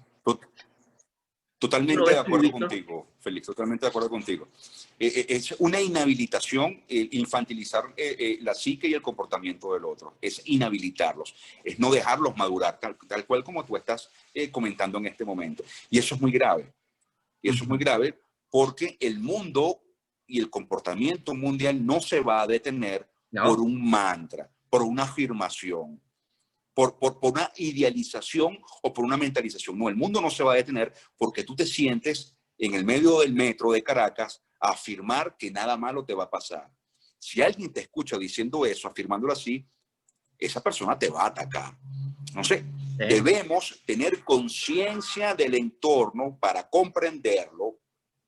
totalmente de acuerdo contigo, Félix, totalmente de acuerdo contigo. Es una inhabilitación infantilizar la psique y el comportamiento del otro. Es inhabilitarlos, es no dejarlos madurar, tal cual como tú estás comentando en este momento. Y eso es muy grave. Y eso es muy grave porque el mundo y el comportamiento mundial no se va a detener por un mantra, por una afirmación, por una idealización o por una mentalización. No, el mundo no se va a detener porque tú te sientes en el medio del metro de Caracas a afirmar que nada malo te va a pasar. Si alguien te escucha diciendo eso, afirmándolo así, esa persona te va a atacar. No sé, debemos tener conciencia del entorno para comprenderlo,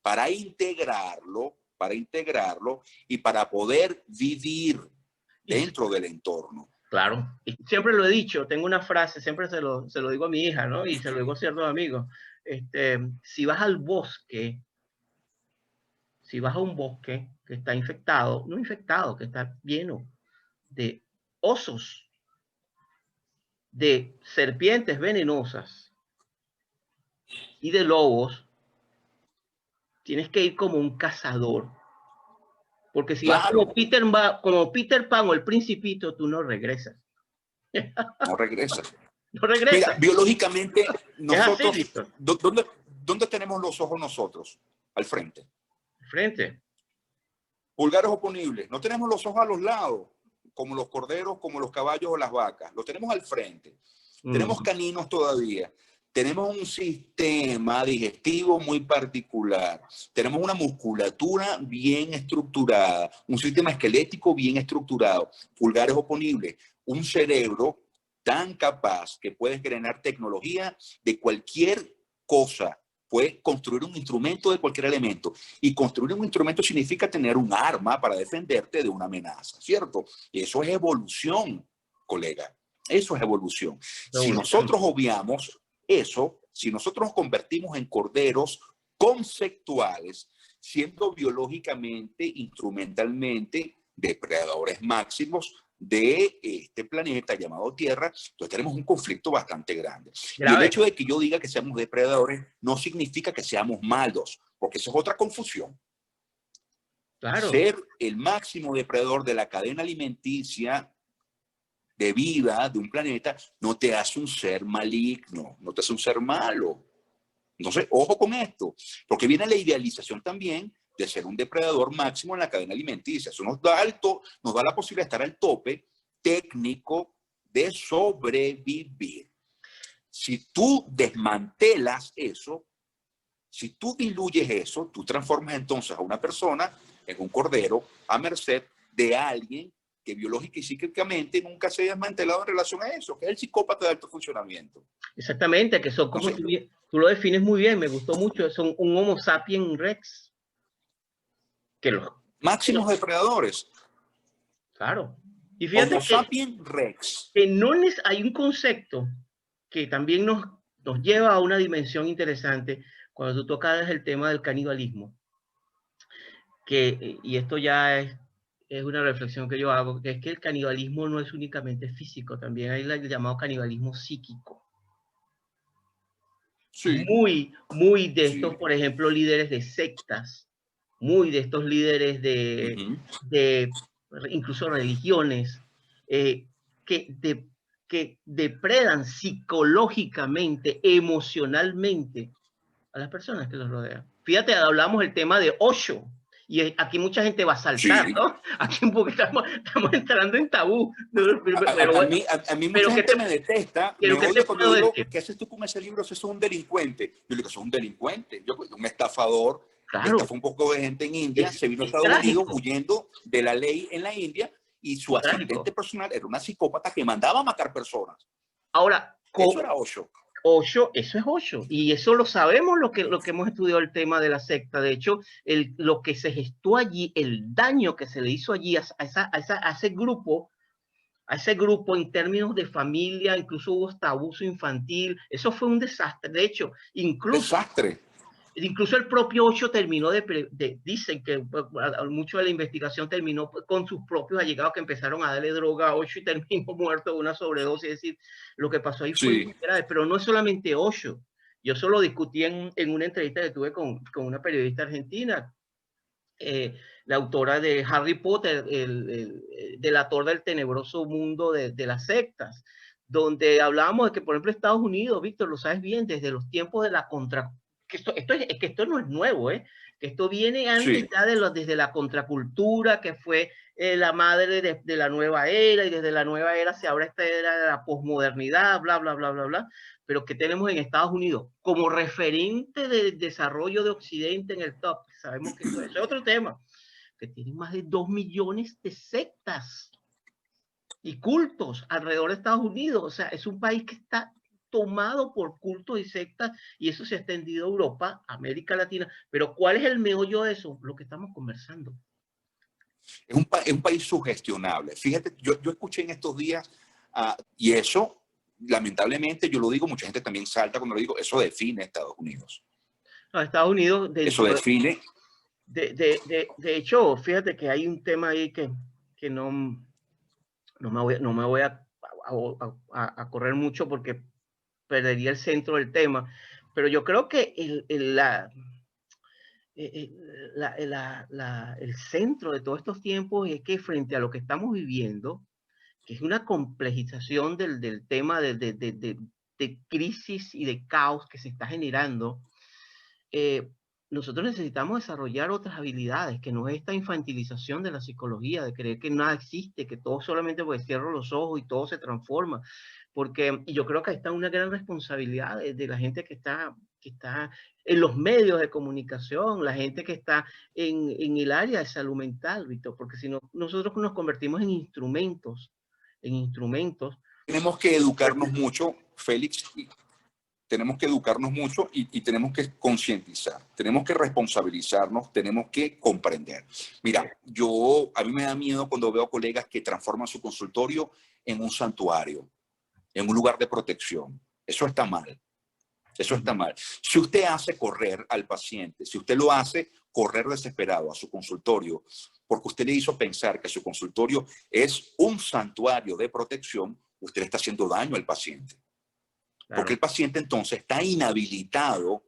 para integrarlo y para poder vivir dentro del entorno.
Claro, y siempre lo he dicho, tengo una frase, siempre se lo digo a mi hija, ¿no? Y se lo digo a ciertos amigos. Si vas al bosque, si vas a un bosque que está infectado, no infectado, que está lleno de osos, de serpientes venenosas y de lobos, tienes que ir como un cazador. Porque si vas como Peter Pan o el Principito, tú no regresas.
No regresas.
No regresas.
Mira, biológicamente, nosotros, ¿dónde tenemos los ojos nosotros? Al frente.
Al frente.
Pulgares oponibles. No tenemos los ojos a los lados, como los corderos, como los caballos o las vacas. Los tenemos al frente. Tenemos caninos todavía. Tenemos un sistema digestivo muy particular. Tenemos una musculatura bien estructurada, un sistema esquelético bien estructurado, pulgares oponibles, un cerebro tan capaz que puede generar tecnología de cualquier cosa. Puede construir un instrumento de cualquier elemento. Y construir un instrumento significa tener un arma para defenderte de una amenaza, ¿cierto? Y eso es evolución, colega. Eso es evolución. Si nosotros obviamos eso, si nosotros nos convertimos en corderos conceptuales, siendo biológicamente, instrumentalmente, depredadores máximos de este planeta llamado Tierra, entonces tenemos un conflicto bastante grande. Y el hecho de que yo diga que seamos depredadores no significa que seamos malos, porque eso es otra confusión. Claro. Ser el máximo depredador de la cadena alimenticia de vida de un planeta no te hace un ser maligno, no te hace un ser malo. Entonces, ojo con esto, porque viene la idealización también de ser un depredador máximo en la cadena alimenticia. Eso nos da la posibilidad de estar al tope técnico de sobrevivir. Si tú desmantelas eso, si tú diluyes eso, tú transformas entonces a una persona en un cordero a merced de alguien que biológica y psíquicamente nunca se ha desmantelado en relación a eso, que es el psicópata de alto funcionamiento.
Exactamente, que son como tú lo defines muy bien, me gustó mucho, son un Homo sapiens rex.
Máximos depredadores.
Claro. Y fíjate
Homo sapiens rex.
Que hay un concepto que también nos lleva a una dimensión interesante cuando tú tocas el tema del canibalismo. Y esto ya es una reflexión que yo hago, que es que el canibalismo no es únicamente físico, también hay el llamado canibalismo psíquico. Sí. Muy de estos, por ejemplo, líderes de sectas, muy de estos líderes de incluso religiones, que depredan psicológicamente, emocionalmente a las personas que los rodean. Fíjate, hablamos del tema de Osho, y aquí mucha gente va a saltar, ¿no? Aquí porque estamos entrando en tabú.
A mí mucha gente me detesta, me odia cuando digo, ¿qué haces tú con ese libro? Eso es un delincuente. Yo digo, eso es un delincuente. Un estafador. Claro. Estafó un poco de gente en India, se vino a Estados Unidos huyendo de la ley en la India y su asistente personal era una psicópata que mandaba a matar personas.
Ahora,
eso era Osho.
Osho, eso es Osho, y eso lo sabemos lo que hemos estudiado el tema de la secta. De hecho, lo que se gestó allí, el daño que se le hizo allí a ese grupo en términos de familia, incluso hubo hasta abuso infantil, eso fue un desastre. De hecho, incluso el propio Osho terminó dicen que mucho de la investigación terminó con sus propios allegados que empezaron a darle droga a Osho y terminó muerto de una sobredosis. Es decir, lo que pasó ahí fue muy grave, pero no es solamente Osho. Yo eso lo discutí en una entrevista que tuve con una periodista argentina, la autora de Harry Potter, el delator del tenebroso mundo de las sectas, donde hablábamos de que, por ejemplo, Estados Unidos, Víctor, lo sabes bien, desde los tiempos de la que esto no es nuevo, que esto viene antes ya desde la contracultura, que fue la madre de la nueva era, y desde la nueva era se abre esta era de la posmodernidad, bla, bla, bla, bla, bla, pero que tenemos en Estados Unidos como referente del desarrollo de Occidente en el top. Sabemos que eso es otro tema, que tienen más de 2 millones de sectas y cultos alrededor de Estados Unidos. O sea, es un país que está tomado por cultos y sectas, y eso se ha extendido a Europa, América Latina. Pero ¿cuál es el meollo de eso? Lo que estamos conversando.
Es un país sugestionable. Fíjate, yo escuché en estos días, y eso, lamentablemente, yo lo digo, mucha gente también salta cuando lo digo, eso define a Estados Unidos.
No, Estados Unidos...
Eso define...
De hecho, fíjate que hay un tema ahí que no me voy a correr mucho porque perdería el centro del tema, pero yo creo que el centro de todos estos tiempos es que frente a lo que estamos viviendo, que es una complejización del tema de crisis y de caos que se está generando, nosotros necesitamos desarrollar otras habilidades, que no es esta infantilización de la psicología, de creer que nada existe, que todo solamente pues cierro los ojos y todo se transforma. Y yo creo que ahí está una gran responsabilidad de la gente que está en los medios de comunicación, la gente que está en el área de salud mental, Víctor, porque si no, nosotros nos convertimos en instrumentos.
Tenemos que educarnos mucho, Félix, tenemos que educarnos mucho y tenemos que concientizar, tenemos que responsabilizarnos, tenemos que comprender. Mira, a mí me da miedo cuando veo colegas que transforman su consultorio en un santuario, en un lugar de protección. Eso está mal. Eso está mal. Si usted hace correr al paciente, si usted lo hace correr desesperado a su consultorio, porque usted le hizo pensar que su consultorio es un santuario de protección, usted le está haciendo daño al paciente. Claro. Porque el paciente entonces está inhabilitado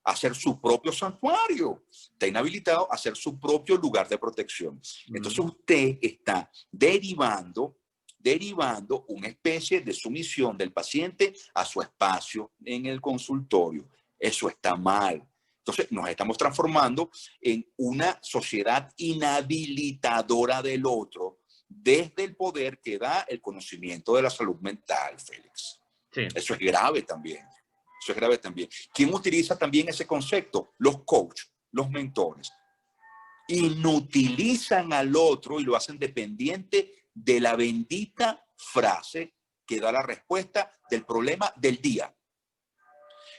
a hacer su propio santuario, está inhabilitado a hacer su propio lugar de protección. Entonces usted está derivando una especie de sumisión del paciente a su espacio en el consultorio. Eso está mal. Entonces nos estamos transformando en una sociedad inhabilitadora del otro desde el poder que da el conocimiento de la salud mental, Félix. Sí. Eso es grave también. Eso es grave también. ¿Quién utiliza también ese concepto? Los coaches, los mentores. Inutilizan al otro y lo hacen dependiente de la bendita frase que da la respuesta del problema del día.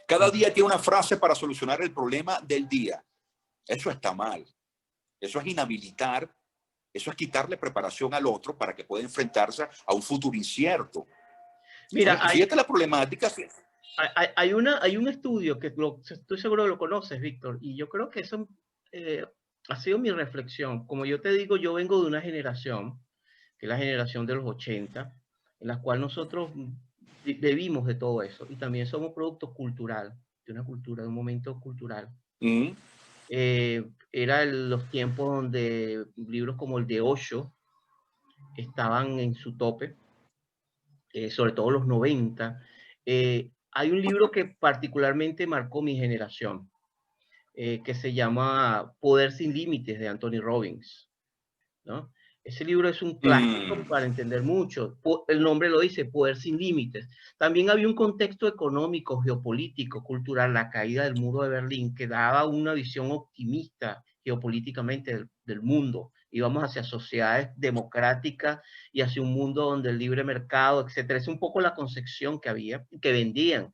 Cada día tiene una frase para solucionar el problema del día. Eso está mal. Eso es inhabilitar, eso es quitarle preparación al otro para que pueda enfrentarse a un futuro incierto.
Mira,
fíjate la problemática.
Hay un estudio que estoy seguro que lo conoces, Víctor, y yo creo que eso ha sido mi reflexión. Como yo te digo, yo vengo de una generación, que es la generación de los 80, en la cual nosotros bebimos de todo eso, y también somos producto cultural, de una cultura, de un momento cultural. Eran los tiempos donde libros como el de Osho estaban en su tope, sobre todo los 90. Hay un libro que particularmente marcó mi generación, que se llama Poder sin Límites, de Anthony Robbins, ¿no? Ese libro es un clásico para entender mucho. El nombre lo dice, Poder sin Límites. También había un contexto económico, geopolítico, cultural, la caída del muro de Berlín, que daba una visión optimista geopolíticamente del mundo íbamos hacia sociedades democráticas y hacia un mundo donde el libre mercado, etcétera. Es un poco la concepción que había, que vendían,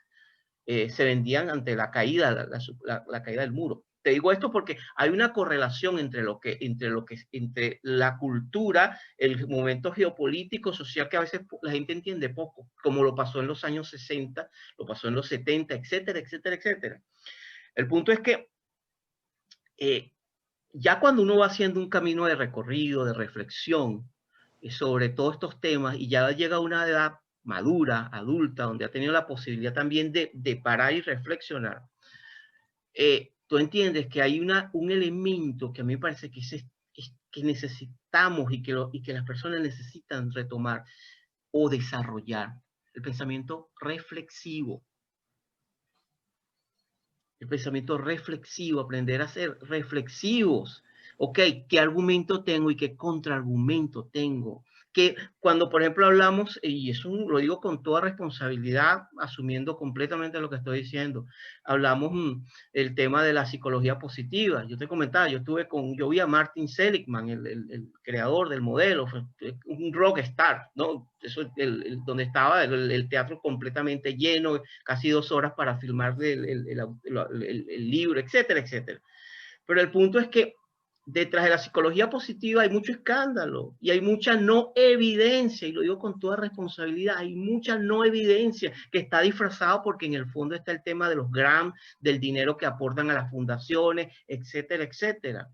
se vendían ante la caída, la caída del muro. Te digo esto porque hay una correlación entre la cultura, el momento geopolítico, social, que a veces la gente entiende poco, como lo pasó en los años 60, lo pasó en los 70, etcétera, etcétera, etcétera. El punto es que ya cuando uno va haciendo un camino de recorrido, de reflexión sobre todos estos temas, y ya llega a una edad madura, adulta, donde ha tenido la posibilidad también de parar y reflexionar, tú entiendes que hay un elemento que a mí me parece que, que necesitamos y que las personas necesitan retomar o desarrollar: el pensamiento reflexivo. El pensamiento reflexivo, aprender a ser reflexivos. Ok, ¿qué argumento tengo y qué contraargumento tengo? Que cuando, por ejemplo, hablamos, y eso lo digo con toda responsabilidad, asumiendo completamente lo que estoy diciendo, hablamos el tema de la psicología positiva. Yo te comentaba, yo vi a Martin Seligman, el creador del modelo, un rockstar, ¿no? Eso, donde estaba el teatro completamente lleno, casi 2 horas para filmar el libro, etcétera, etcétera. Pero el punto es que detrás de la psicología positiva hay mucho escándalo y hay mucha no evidencia, y lo digo con toda responsabilidad, hay mucha no evidencia que está disfrazado porque en el fondo está el tema de los grants, del dinero que aportan a las fundaciones, etcétera, etcétera.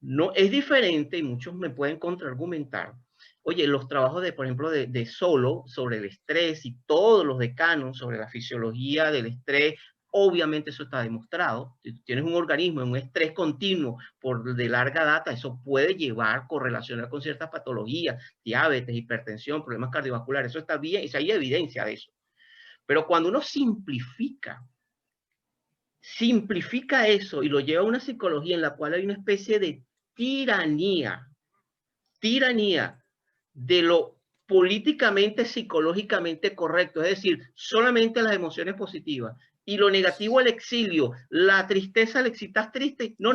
No, es diferente, y muchos me pueden contraargumentar. Oye, los trabajos por ejemplo, de Solow sobre el estrés, y todos los decanos sobre la fisiología del estrés, obviamente eso está demostrado. Si tienes un organismo en un estrés continuo de larga data, eso puede correlacionar con ciertas patologías, diabetes, hipertensión, problemas cardiovasculares. Eso está bien, y hay evidencia de eso. Pero cuando uno simplifica eso y lo lleva a una psicología en la cual hay una especie de tiranía de lo políticamente, psicológicamente correcto, es decir, solamente las emociones positivas, y lo negativo, el exilio, la tristeza, si estás triste, no,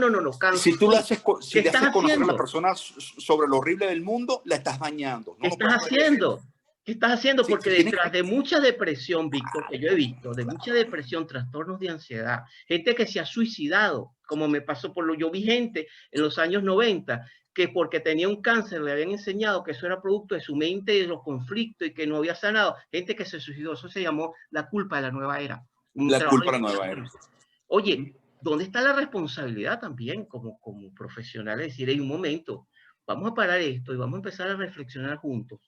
Si tú le haces,
¿Qué
si le
estás
haces conocer a la
haciendo?
persona sobre lo horrible del mundo, la estás dañando.
¿Qué
No lo
estás
puedes ver de eso.
haciendo? ¿Qué estás haciendo?
Sí,
Porque
tienes,
detrás de mucha depresión, Víctor, que yo he visto, de mucha depresión, trastornos de ansiedad, gente que se ha suicidado, como me pasó yo vi gente en los años 90 que porque tenía un cáncer le habían enseñado que eso era producto de su mente y de los conflictos y que no había sanado. Gente que se suicidó, eso se llamó la culpa de la nueva era. Un
la
trabajo
culpa
de
a la nueva era.
Oye, ¿dónde está la responsabilidad también como profesional? Es decir, hay un momento, vamos a parar esto y vamos a empezar a reflexionar juntos,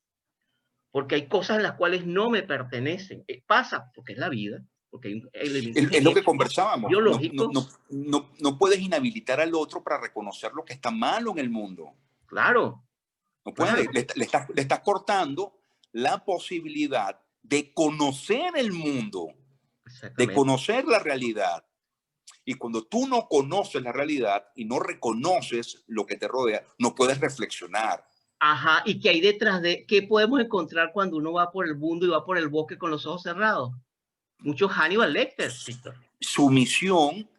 porque hay cosas en las cuales no me pertenecen. Pasa, porque es la vida, porque hay elementos
Es lo que
genéticos,
conversábamos.
biológicos,
No puedes inhabilitar al otro para reconocer lo que está malo en el mundo.
claro,
No
claro,
puedes. Le estás cortando la posibilidad de conocer el mundo, de
exactamente.
conocer la realidad. Y cuando tú no conoces la realidad y no reconoces lo que te rodea, no puedes reflexionar.
Ajá, y qué hay detrás qué podemos encontrar cuando uno va por el mundo y va por el bosque con los ojos cerrados. Muchos Hannibal Lecter, Víctor.
Sumisión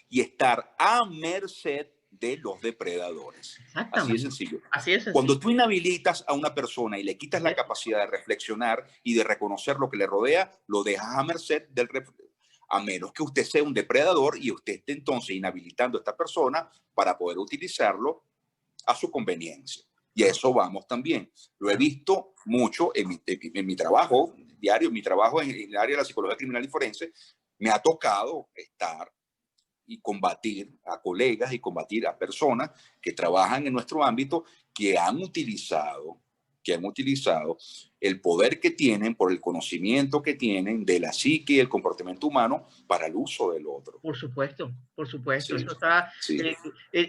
y estar a merced de los depredadores. Así de
Exactamente.
sencillo.
Así de
Cuando
sencillo.
tú inhabilitas a una persona y le quitas la capacidad de reflexionar y de reconocer lo que le rodea, lo dejas a merced a menos que usted sea un depredador y usted esté entonces inhabilitando a esta persona para poder utilizarlo a su conveniencia. Y a eso vamos también. Lo he visto mucho en mi trabajo diario, en mi trabajo en el área de la psicología criminal y forense. Me ha tocado estar y combatir a colegas y combatir a personas que trabajan en nuestro ámbito que han utilizado el poder que tienen por el conocimiento que tienen de la psique y el comportamiento humano para el uso del otro.
Por supuesto, por supuesto.
Sí,
Eso está,
sí.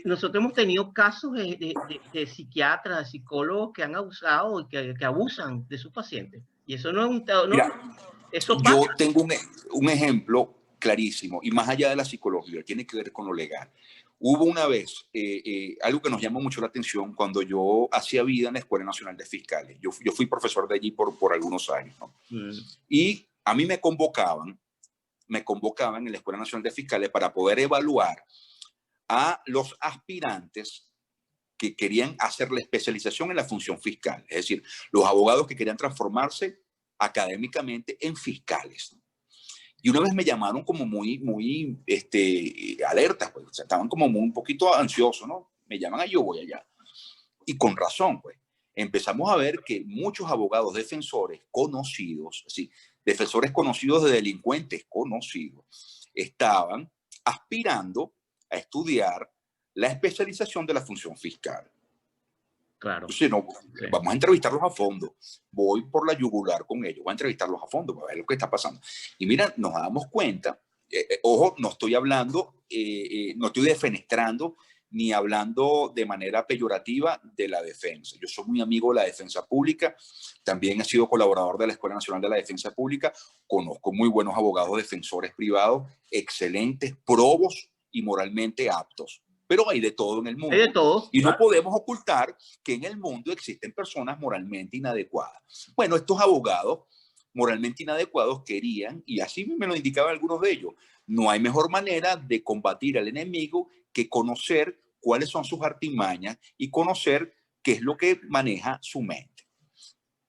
nosotros hemos tenido casos de psiquiatras, de psicólogos que han abusado y que abusan de sus pacientes. Y eso no es
Mira,
eso pasa.
yo tengo un ejemplo clarísimo, y más allá de la psicología, tiene que ver con lo legal. Hubo una vez algo que nos llamó mucho la atención cuando yo hacía vida en la Escuela Nacional de Fiscales. Yo fui profesor de allí por algunos años, ¿no? Y a mí me convocaban en la Escuela Nacional de Fiscales para poder evaluar a los aspirantes que querían hacer la especialización en la función fiscal, es decir, los abogados que querían transformarse académicamente en fiscales. Y una vez me llamaron como muy alertas, pues, o sea, estaban como un poquito ansiosos, ¿no? Me llaman a yo voy allá. Y con razón, pues. Empezamos a ver que muchos abogados defensores conocidos, así, defensores conocidos de delincuentes conocidos, estaban aspirando a estudiar la especialización de la función fiscal.
Claro.
Entonces, no,
Sí.
vamos a entrevistarlos a fondo. Voy por la yugular con ellos, voy a entrevistarlos a fondo para ver lo que está pasando. Y mira, nos damos cuenta, ojo, no estoy hablando, no estoy defenestrando ni hablando de manera peyorativa de la defensa. Yo soy muy amigo de la defensa pública, también he sido colaborador de la Escuela Nacional de la Defensa Pública, conozco muy buenos abogados defensores privados, excelentes, probos y moralmente aptos. Pero hay de todo en el mundo.
Hay de todo.
Y no podemos ocultar que en el mundo existen personas moralmente inadecuadas. Bueno, estos abogados moralmente inadecuados querían, y así me lo indicaban algunos de ellos, no hay mejor manera de combatir al enemigo que conocer cuáles son sus artimañas y conocer qué es lo que maneja su mente.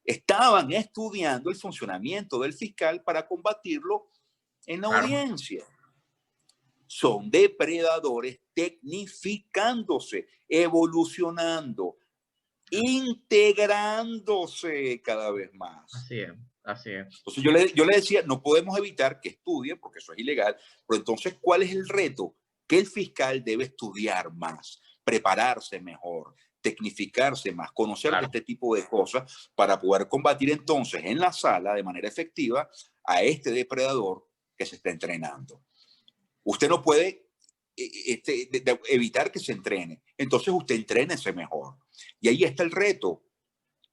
Estaban estudiando el funcionamiento del fiscal para combatirlo en la audiencia. Son depredadores tecnificándose, evolucionando, integrándose cada vez más.
Así es, así es.
Entonces yo le decía, no podemos evitar que estudien, porque eso es ilegal, pero entonces, ¿cuál es el reto? Que el fiscal debe estudiar más, prepararse mejor, tecnificarse más, conocer de este tipo de cosas para poder combatir entonces en la sala de manera efectiva a este depredador que se está entrenando. Usted no puede evitar que se entrene. Entonces usted entrénese mejor. Y ahí está el reto.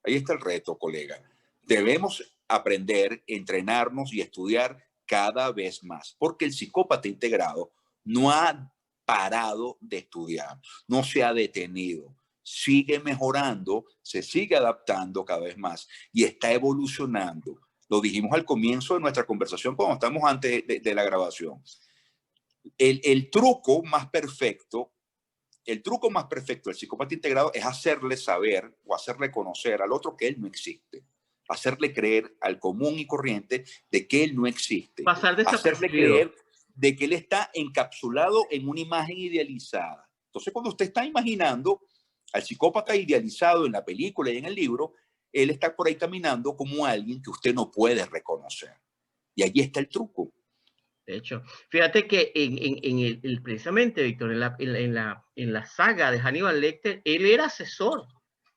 Ahí está el reto, colega. Debemos aprender, entrenarnos y estudiar cada vez más. Porque el psicópata integrado no ha parado de estudiar. No se ha detenido. Sigue mejorando, se sigue adaptando cada vez más y está evolucionando. Lo dijimos al comienzo de nuestra conversación cuando estamos antes de la grabación. El truco más perfecto del psicópata integrado es hacerle saber o hacerle conocer al otro que él no existe. Hacerle creer al común y corriente de que él no existe. Hacerle creer de que él está encapsulado en una imagen idealizada. Entonces, cuando usted está imaginando al psicópata idealizado en la película y en el libro, él está por ahí caminando como alguien que usted no puede reconocer. Y allí está el truco.
De hecho, fíjate que precisamente, Víctor, en la saga de Hannibal Lecter, él era asesor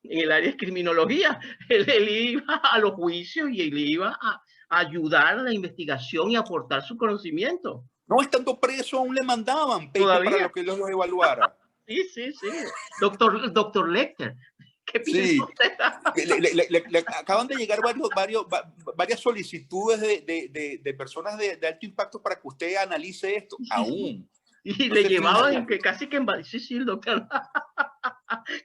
en el área de criminología. Él iba a los juicios y él iba a ayudar a la investigación y aportar su conocimiento.
No, estando preso aún le mandaban paper para lo que los evaluara.
Sí, sí, sí. Doctor Lecter. ¿Qué piensa usted?
Le acaban de llegar varias solicitudes de personas de alto impacto para que usted analice esto. Aún.
Y le llevaban que casi que... Sí, sí, el doctor.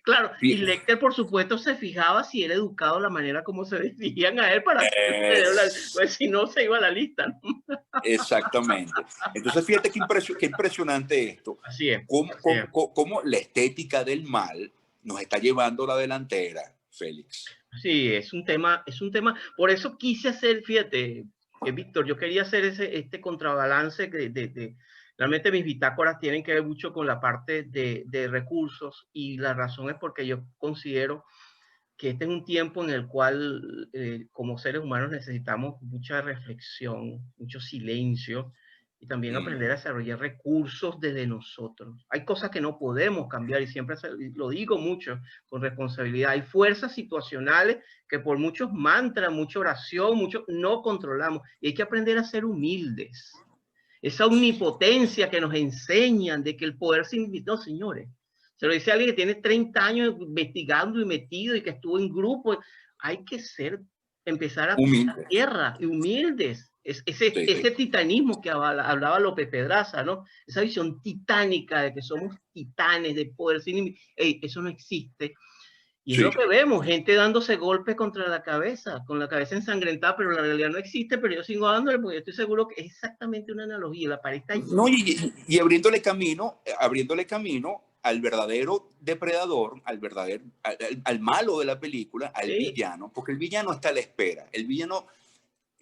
Claro, y Lecter, por supuesto, se fijaba si era educado la manera como se dirigían a él para pues si no se iba a la lista, ¿no?
Exactamente. Entonces, fíjate qué impresionante esto.
Así es.
Cómo la estética del mal nos está llevando a la delantera, Félix.
Sí, es un tema. Por eso quise hacer, fíjate, Víctor, yo quería hacer este contrabalance realmente mis bitácoras tienen que ver mucho con la parte de recursos, y la razón es porque yo considero que este es un tiempo en el cual como seres humanos necesitamos mucha reflexión, mucho silencio, y también aprender a desarrollar recursos desde nosotros. Hay cosas que no podemos cambiar y siempre lo digo mucho con responsabilidad. Hay fuerzas situacionales que por muchos mantras, mucha oración, no controlamos, y hay que aprender a ser humildes. Esa omnipotencia que nos enseñan de que el poder se invitó, señores. Se lo dice alguien que tiene 30 años investigando y metido y que estuvo en grupos. Hay que empezar a
humildes.
Tierra y humildes. Ese titanismo que hablaba López Pedraza, ¿no? Esa visión titánica de que somos titanes de poder sin límite. Eso no existe. Y es lo que vemos, gente dándose golpes contra la cabeza, con la cabeza ensangrentada, pero la realidad no existe, pero yo sigo dándole porque yo estoy seguro que es exactamente una analogía. La pared está allí.
No, y abriéndole camino al verdadero depredador, al malo de la película, al villano, porque el villano está a la espera. El villano,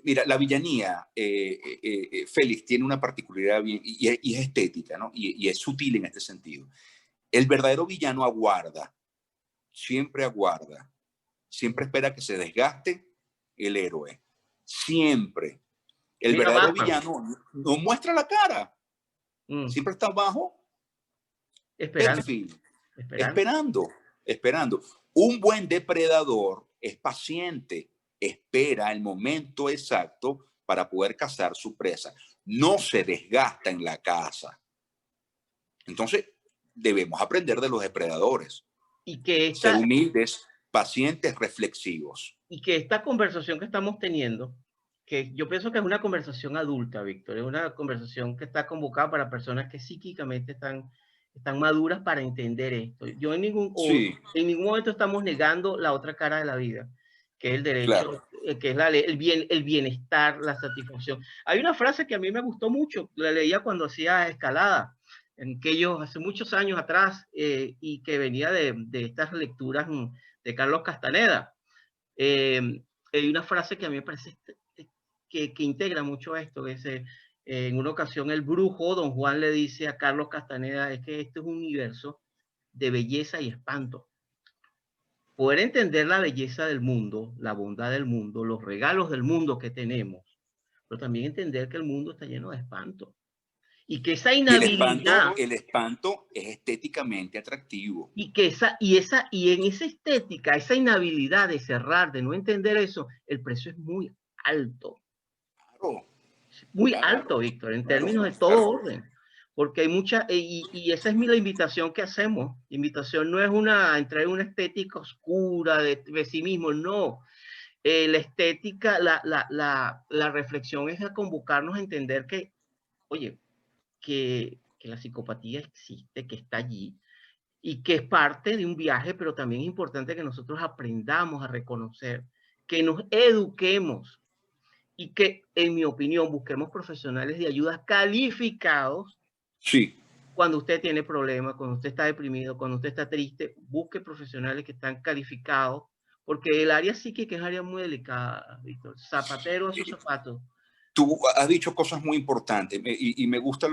mira, la villanía, Félix, tiene una particularidad y es estética, ¿no? Y es sutil en este sentido. El verdadero villano aguarda, siempre espera que se desgaste el héroe, siempre. El
Mira,
verdadero
Batman.
villano no muestra la cara, siempre está abajo,
Esperando.
esperando. Un buen depredador es paciente, espera el momento exacto para poder cazar su presa. No se desgasta en la caza. Entonces, debemos aprender de los depredadores.
Y que
ser humildes, pacientes, reflexivos.
Y que esta conversación que estamos teniendo, que yo pienso que es una conversación adulta, Víctor, es una conversación que está convocada para personas que psíquicamente están maduras para entender esto. Yo en ningún momento estamos negando la otra cara de la vida, que es el derecho, claro, que es el bienestar, la satisfacción. Hay una frase que a mí me gustó mucho, la leía cuando hacía escalada, en aquellos, hace muchos años atrás, y que venía de estas lecturas de Carlos Castaneda. Hay una frase que a mí me parece que integra mucho esto, que es, en una ocasión el brujo Don Juan le dice a Carlos Castaneda, es que este es un universo de belleza y espanto. Poder entender la belleza del mundo, la bondad del mundo, los regalos del mundo que tenemos, pero también entender que el mundo está lleno de espanto. Y que esa inhabilidad...
El espanto es estéticamente atractivo.
Y en esa estética, esa inhabilidad de cerrar, de no entender eso, el precio es muy alto.
Claro.
Muy alto, Víctor, en términos de todo orden. Porque hay mucha, y esa es la invitación que hacemos. La invitación no es entrar en una estética oscura de sí mismo, no. La estética, la reflexión es a convocarnos a entender que, oye, que la psicopatía existe, que está allí, y que es parte de un viaje, pero también es importante que nosotros aprendamos a reconocer, que nos eduquemos y que, en mi opinión, busquemos profesionales de ayuda calificados.
Sí.
Cuando usted tiene problemas, cuando usted está deprimido, cuando usted está triste, busque profesionales que están calificados, porque el área psíquica es área muy delicada, Víctor. Zapatero a sus zapatos.
Tú has dicho cosas muy importantes y me gusta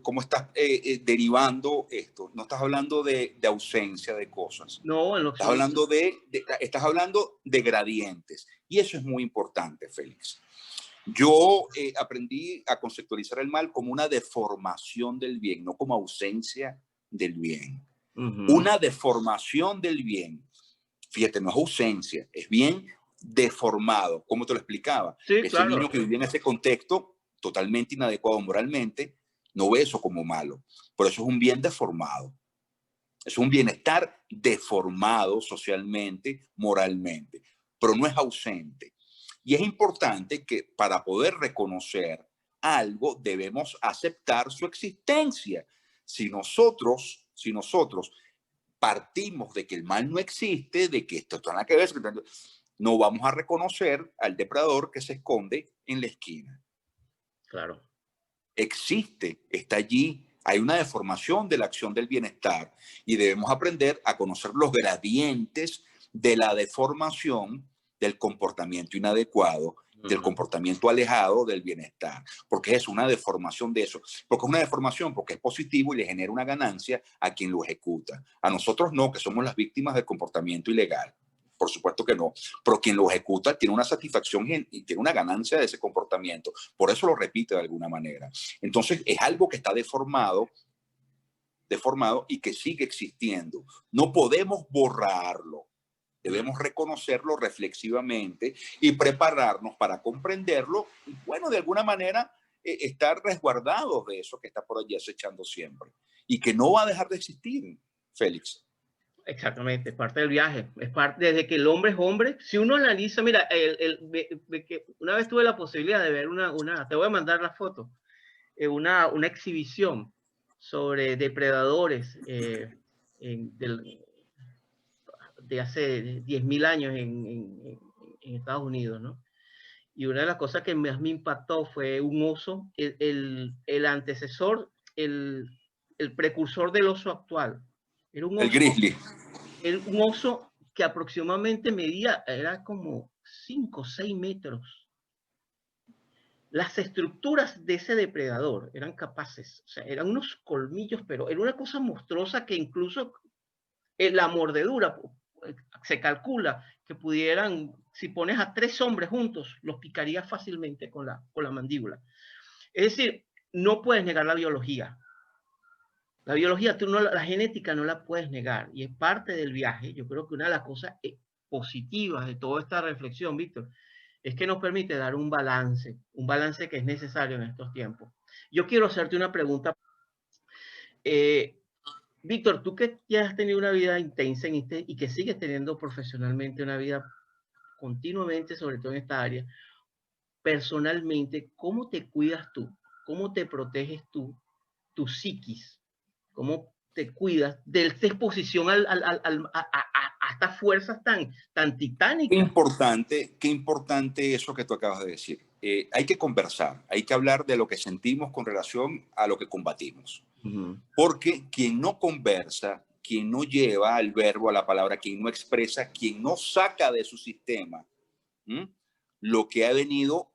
cómo estás derivando esto. No estás hablando de ausencia de cosas.
No, en lo
estás hablando estás hablando de gradientes. Y eso es muy importante, Félix. Yo aprendí a conceptualizar el mal como una deformación del bien, no como ausencia del bien. Una deformación del bien. Fíjate, no es ausencia, es bien deformado. ¿Cómo te lo explicaba?
Sí,
ese
claro.
Niño que vivía en ese contexto totalmente inadecuado moralmente, no ve eso como malo. Por eso es un bien deformado. Es un bienestar deformado socialmente, moralmente, pero no es ausente. Y es importante que para poder reconocer algo debemos aceptar su existencia. Si nosotros partimos de que el mal no existe, de que esto está en la cabeza, no vamos a reconocer al depredador que se esconde en la esquina.
Claro.
Existe, está allí. Hay una deformación de la acción del bienestar y debemos aprender a conocer los gradientes de la deformación del comportamiento inadecuado, del comportamiento alejado del bienestar, porque es una deformación de eso. Porque es una deformación, porque es positivo y le genera una ganancia a quien lo ejecuta. A nosotros no, que somos las víctimas del comportamiento ilegal. Por supuesto que no, pero quien lo ejecuta tiene una satisfacción y tiene una ganancia de ese comportamiento. Por eso lo repite de alguna manera. Entonces es algo que está deformado y que sigue existiendo. No podemos borrarlo. Debemos reconocerlo reflexivamente y prepararnos para comprenderlo y, bueno, de alguna manera estar resguardados de eso que está por allí acechando siempre y que no va a dejar de existir, Félix.
Exactamente, es parte del viaje, es parte, desde que el hombre es hombre. Si uno analiza, mira, una vez tuve la posibilidad de ver te voy a mandar la foto, una exhibición sobre depredadores de hace 10.000 años en Estados Unidos, ¿no? Y una de las cosas que más me impactó fue un oso, el antecesor, el precursor del oso actual. Era un
El
oso,
grizzly.
era un oso que aproximadamente medía, era como 5 o 6 metros. Las estructuras de ese depredador eran capaces, o sea, eran unos colmillos, pero era una cosa monstruosa que incluso la mordedura, se calcula que pudieran, si pones a 3 hombres juntos, los picaría fácilmente con la mandíbula. Es decir, no puedes negar la biología. La biología, la genética no la puedes negar y es parte del viaje. Yo creo que una de las cosas positivas de toda esta reflexión, Víctor, es que nos permite dar un balance que es necesario en estos tiempos. Yo quiero hacerte una pregunta. Víctor, tú que ya has tenido una vida intensa y que sigues teniendo profesionalmente una vida continuamente, sobre todo en esta área, personalmente, ¿cómo te cuidas tú? ¿Cómo te proteges tú, tu psiquis? ¿Cómo te cuidas de esta exposición a estas fuerzas tan titánicas?
Qué importante eso que tú acabas de decir. Hay que conversar, hay que hablar de lo que sentimos con relación a lo que combatimos. Porque quien no conversa, quien no lleva al verbo, a la palabra, quien no expresa, quien no saca de su sistema lo que ha venido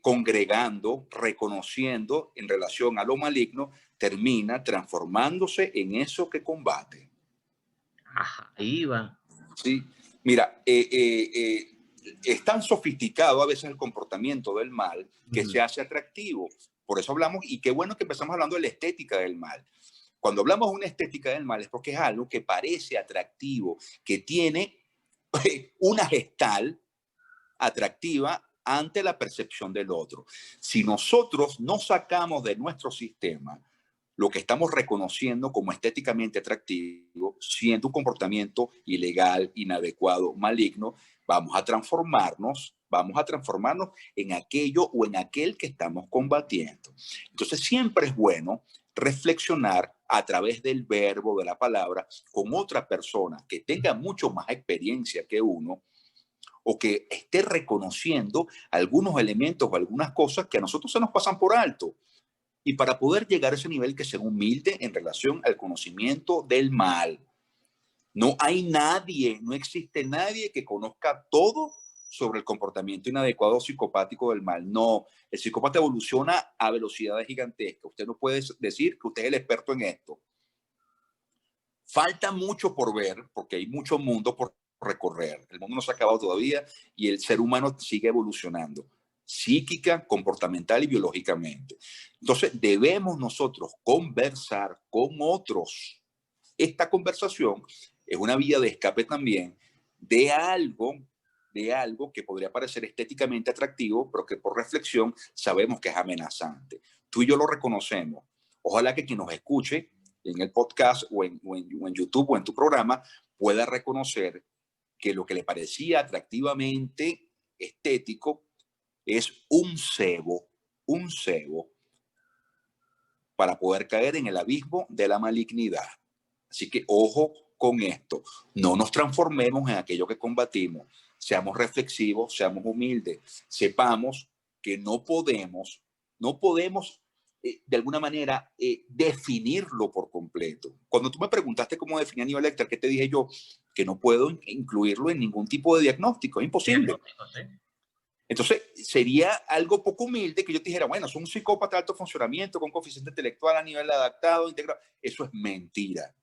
congregando, reconociendo en relación a lo maligno, termina transformándose en eso que combate.
Ajá, ahí va.
Sí, mira, es tan sofisticado a veces el comportamiento del mal que se hace atractivo. Por eso hablamos, y qué bueno que empezamos hablando de la estética del mal. Cuando hablamos de una estética del mal es porque es algo que parece atractivo, que tiene una gestal atractiva ante la percepción del otro. Si nosotros no sacamos de nuestro sistema lo que estamos reconociendo como estéticamente atractivo, siendo un comportamiento ilegal, inadecuado, maligno, vamos a transformarnos en aquello o en aquel que estamos combatiendo. Entonces siempre es bueno reflexionar a través del verbo, de la palabra, con otra persona que tenga mucho más experiencia que uno, o que esté reconociendo algunos elementos o algunas cosas que a nosotros se nos pasan por alto. Y para poder llegar a ese nivel que sea humilde en relación al conocimiento del mal. No hay nadie, no existe nadie que conozca todo sobre el comportamiento inadecuado psicopático del mal. No, el psicópata evoluciona a velocidades gigantescas. Usted no puede decir que usted es el experto en esto. Falta mucho por ver, porque hay mucho mundo por recorrer. El mundo no se ha acabado todavía y el ser humano sigue evolucionando, psíquica, comportamental y biológicamente. Entonces, debemos nosotros conversar con otros. Esta conversación es una vía de escape también de algo que podría parecer estéticamente atractivo, pero que por reflexión sabemos que es amenazante. Tú y yo lo reconocemos. Ojalá que quien nos escuche en el podcast o en YouTube o en tu programa pueda reconocer que lo que le parecía atractivamente estético es un cebo para poder caer en el abismo de la malignidad. Así que ojo con esto, no nos transformemos en aquello que combatimos, seamos reflexivos, seamos humildes, sepamos que no podemos de alguna manera definirlo por completo. Cuando tú me preguntaste cómo definir Aníbal Lecter, ¿qué te dije yo? Que no puedo incluirlo en ningún tipo de diagnóstico, es imposible. Entonces, sería algo poco humilde que yo te dijera, bueno, es un psicópata de alto funcionamiento con coeficiente intelectual a nivel adaptado, integrado. Eso es mentira.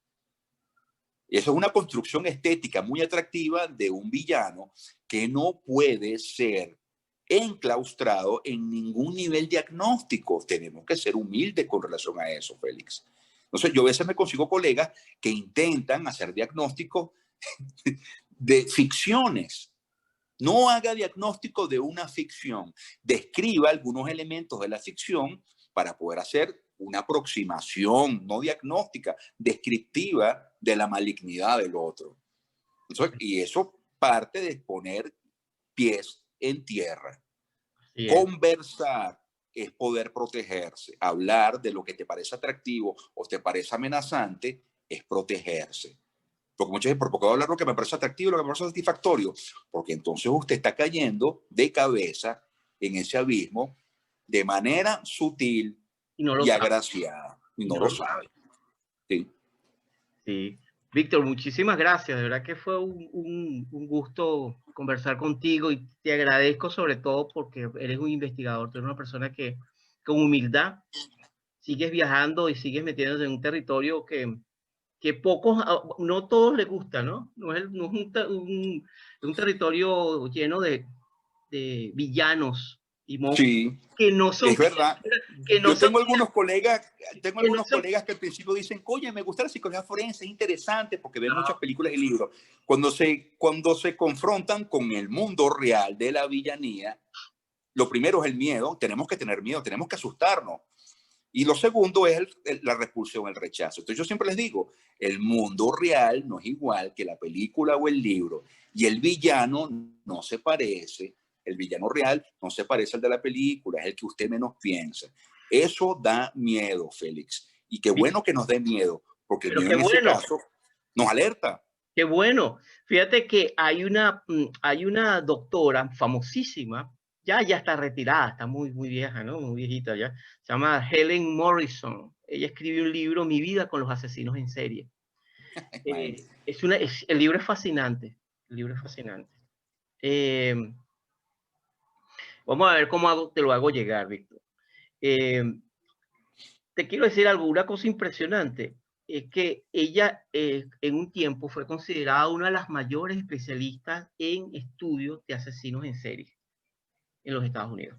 Eso es una construcción estética muy atractiva de un villano que no puede ser enclaustrado en ningún nivel diagnóstico. Tenemos que ser humildes con relación a eso, Félix. Entonces, yo a veces me consigo colegas que intentan hacer diagnósticos de ficciones. No haga diagnóstico de una ficción. Describa algunos elementos de la ficción para poder hacer una aproximación, no diagnóstica, descriptiva de la malignidad del otro. Entonces, y eso parte de poner pies en tierra. Conversar es poder protegerse. Hablar de lo que te parece atractivo o te parece amenazante es protegerse. Porque muchas veces, ¿por qué hablar lo que me parece atractivo, lo que me parece satisfactorio? Porque entonces usted está cayendo de cabeza en ese abismo de manera sutil y agraciada. Y no lo sabe. ¿Sí?
Sí. Víctor, muchísimas gracias. De verdad que fue un gusto conversar contigo y te agradezco sobre todo porque eres un investigador, tú eres una persona que con humildad sigues viajando y sigues metiéndote en un territorio que pocos, no todos les gusta, ¿no? No es un territorio lleno de villanos y monstruos
Sí,
que no son
es verdad.
que no
Yo
son
tengo
que no
algunos
son
colegas que al principio dicen, oye, me gusta la psicología forense, es interesante porque ven muchas
no,
películas y libros. Cuando se confrontan con el mundo real de la villanía, lo primero es el miedo, tenemos que tener miedo, tenemos que asustarnos. Y lo segundo es la repulsión, el rechazo. Entonces yo siempre les digo, el mundo real no es igual que la película o el libro. Y el villano no se parece, el villano real no se parece al de la película, es el que usted menos piensa. Eso da miedo, Félix. Y qué bueno que nos dé miedo, porque el
pero
miedo
qué
en ese
bueno.
caso nos alerta.
Qué bueno. Fíjate que hay una doctora famosísima, ya está retirada, está muy vieja, ¿no? Muy viejita ya. Se llama Helen Morrison. Ella escribió un libro, Mi vida con los asesinos en serie. El libro es fascinante. El libro es fascinante. Eh, Vamos a ver cómo te lo hago llegar, Víctor. Eh, Te quiero decir algo, una cosa impresionante es que ella en un tiempo fue considerada una de las mayores especialistas en estudios de asesinos en serie en los Estados Unidos.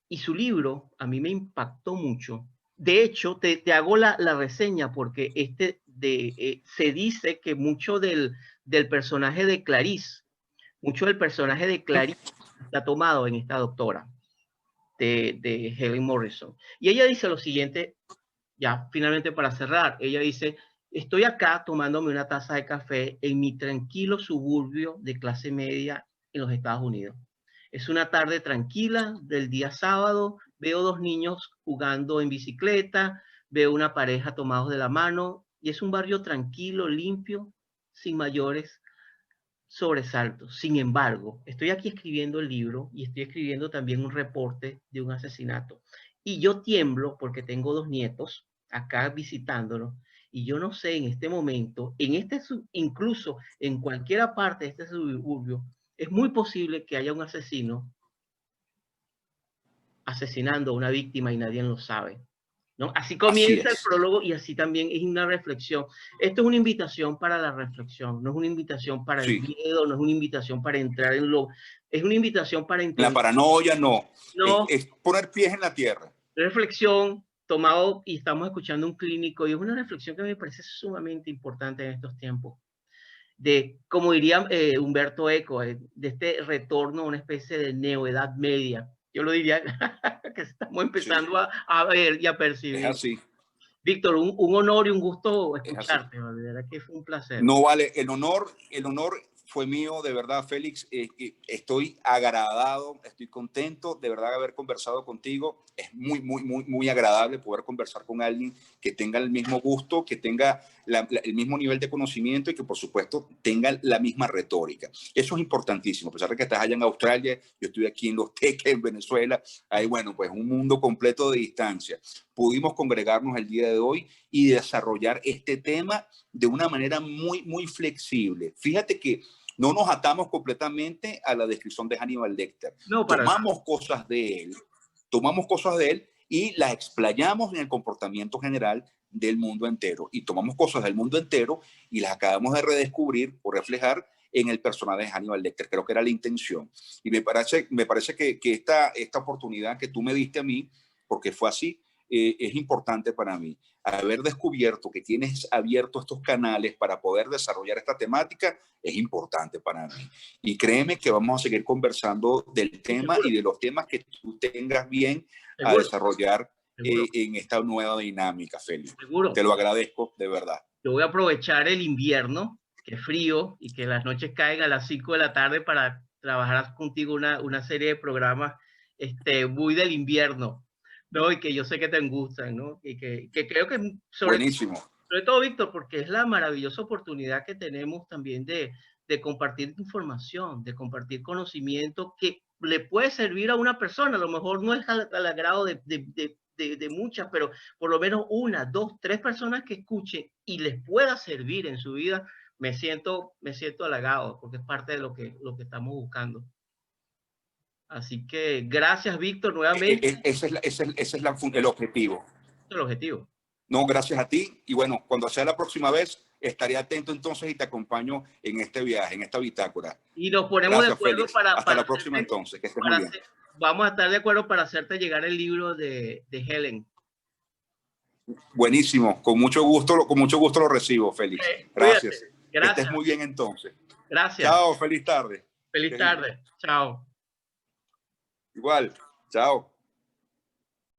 Y su libro a mí me impactó mucho. De hecho, te hago la reseña porque se dice que del personaje de Clarice, mucho del personaje de Clarice está tomado en esta doctora de Helen Morrison. Y ella dice lo siguiente, ya finalmente para cerrar, ella dice, estoy acá tomándome una taza de café en mi tranquilo suburbio de clase media en los Estados Unidos. Es una tarde tranquila del día sábado, veo dos niños jugando en bicicleta, veo una pareja tomados de la mano y es un barrio tranquilo, limpio, sin mayores sobresaltos. Sin embargo, estoy aquí escribiendo el libro y estoy escribiendo también un reporte de un asesinato. Y yo tiemblo porque tengo dos nietos acá visitándolos y yo no sé en este momento, incluso en cualquier parte de este suburbio, es muy posible que haya un asesino asesinando a una víctima y nadie lo sabe. ¿No? Así
Así
comienza el
es.
prólogo y así también es una reflexión. Esto es una invitación para la reflexión, no es una invitación para el
Sí.
miedo, no es una invitación para entrar es una invitación para
La
entender,
paranoia no,
no,
es poner pies en la tierra.
reflexión tomado y estamos escuchando un clínico y es una reflexión que me parece sumamente importante en estos tiempos. De, como diría Humberto Eco, de este retorno a una especie de neoedad media. Yo lo diría que estamos
Sí,
empezando a ver y a
es
percibir.
así,
Víctor, un honor y un gusto
es así.
escucharte, de verdad que fue un placer.
No vale, el honor fue mío, de verdad, Félix. Estoy agradado, estoy contento de verdad de haber conversado contigo. Es muy agradable poder conversar con alguien que tenga el mismo gusto, que tenga el mismo nivel de conocimiento y que, por supuesto, tenga la misma retórica. Eso es importantísimo. A pesar de que estás allá en Australia, yo estoy aquí en Los Teques, en Venezuela. Hay, bueno, pues un mundo completo de distancia. Pudimos congregarnos el día de hoy y desarrollar este tema de una manera muy flexible. Fíjate que no nos atamos completamente a la descripción de Hannibal Lecter.
No, para nada.
Tomamos cosas de él y las explayamos en el comportamiento general del mundo entero. Y tomamos cosas del mundo entero y las acabamos de redescubrir o reflejar en el personaje de Hannibal Lecter. Creo que era la intención. Y me parece que esta oportunidad que tú me diste a mí, porque fue así, es importante para mí. Haber descubierto que tienes abiertos estos canales para poder desarrollar esta temática es importante para mí. Y créeme que vamos a seguir conversando del
Sí,
tema
seguro,
y de los temas que tú tengas bien a
seguro,
desarrollar
seguro,
en esta nueva dinámica, Félix. Te
seguro.
lo agradezco de verdad.
Yo voy a aprovechar el invierno, que es frío, y que las noches caen a las 5 de la tarde para trabajar contigo una serie de programas muy del invierno, ¿no? Y que yo sé que te gustan, ¿no? Y que creo que
Buenísimo.
sobre todo, Víctor, porque es la maravillosa oportunidad que tenemos también de compartir información, de compartir conocimiento que le puede servir a una persona. A lo mejor no es al agrado de muchas, pero por lo menos una, dos, tres personas que escuchen y les pueda servir en su vida, me siento halagado, porque es parte de lo que estamos buscando. Así que gracias, Víctor, nuevamente.
Ese es el objetivo.
Es el objetivo.
No, gracias a ti. Y bueno, cuando sea la próxima vez, estaré atento entonces y te acompaño en este viaje, en esta bitácora.
Y nos ponemos
Gracias,
de acuerdo
Félix. Hasta la próxima entonces, que estés muy bien.
Vamos a estar de acuerdo para hacerte llegar el libro de Helen.
Buenísimo, con mucho gusto lo recibo, Félix. Gracias.
Gracias.
Que estés muy bien entonces.
Gracias.
Chao, feliz tarde.
Feliz tarde. Chao.
Igual, chao.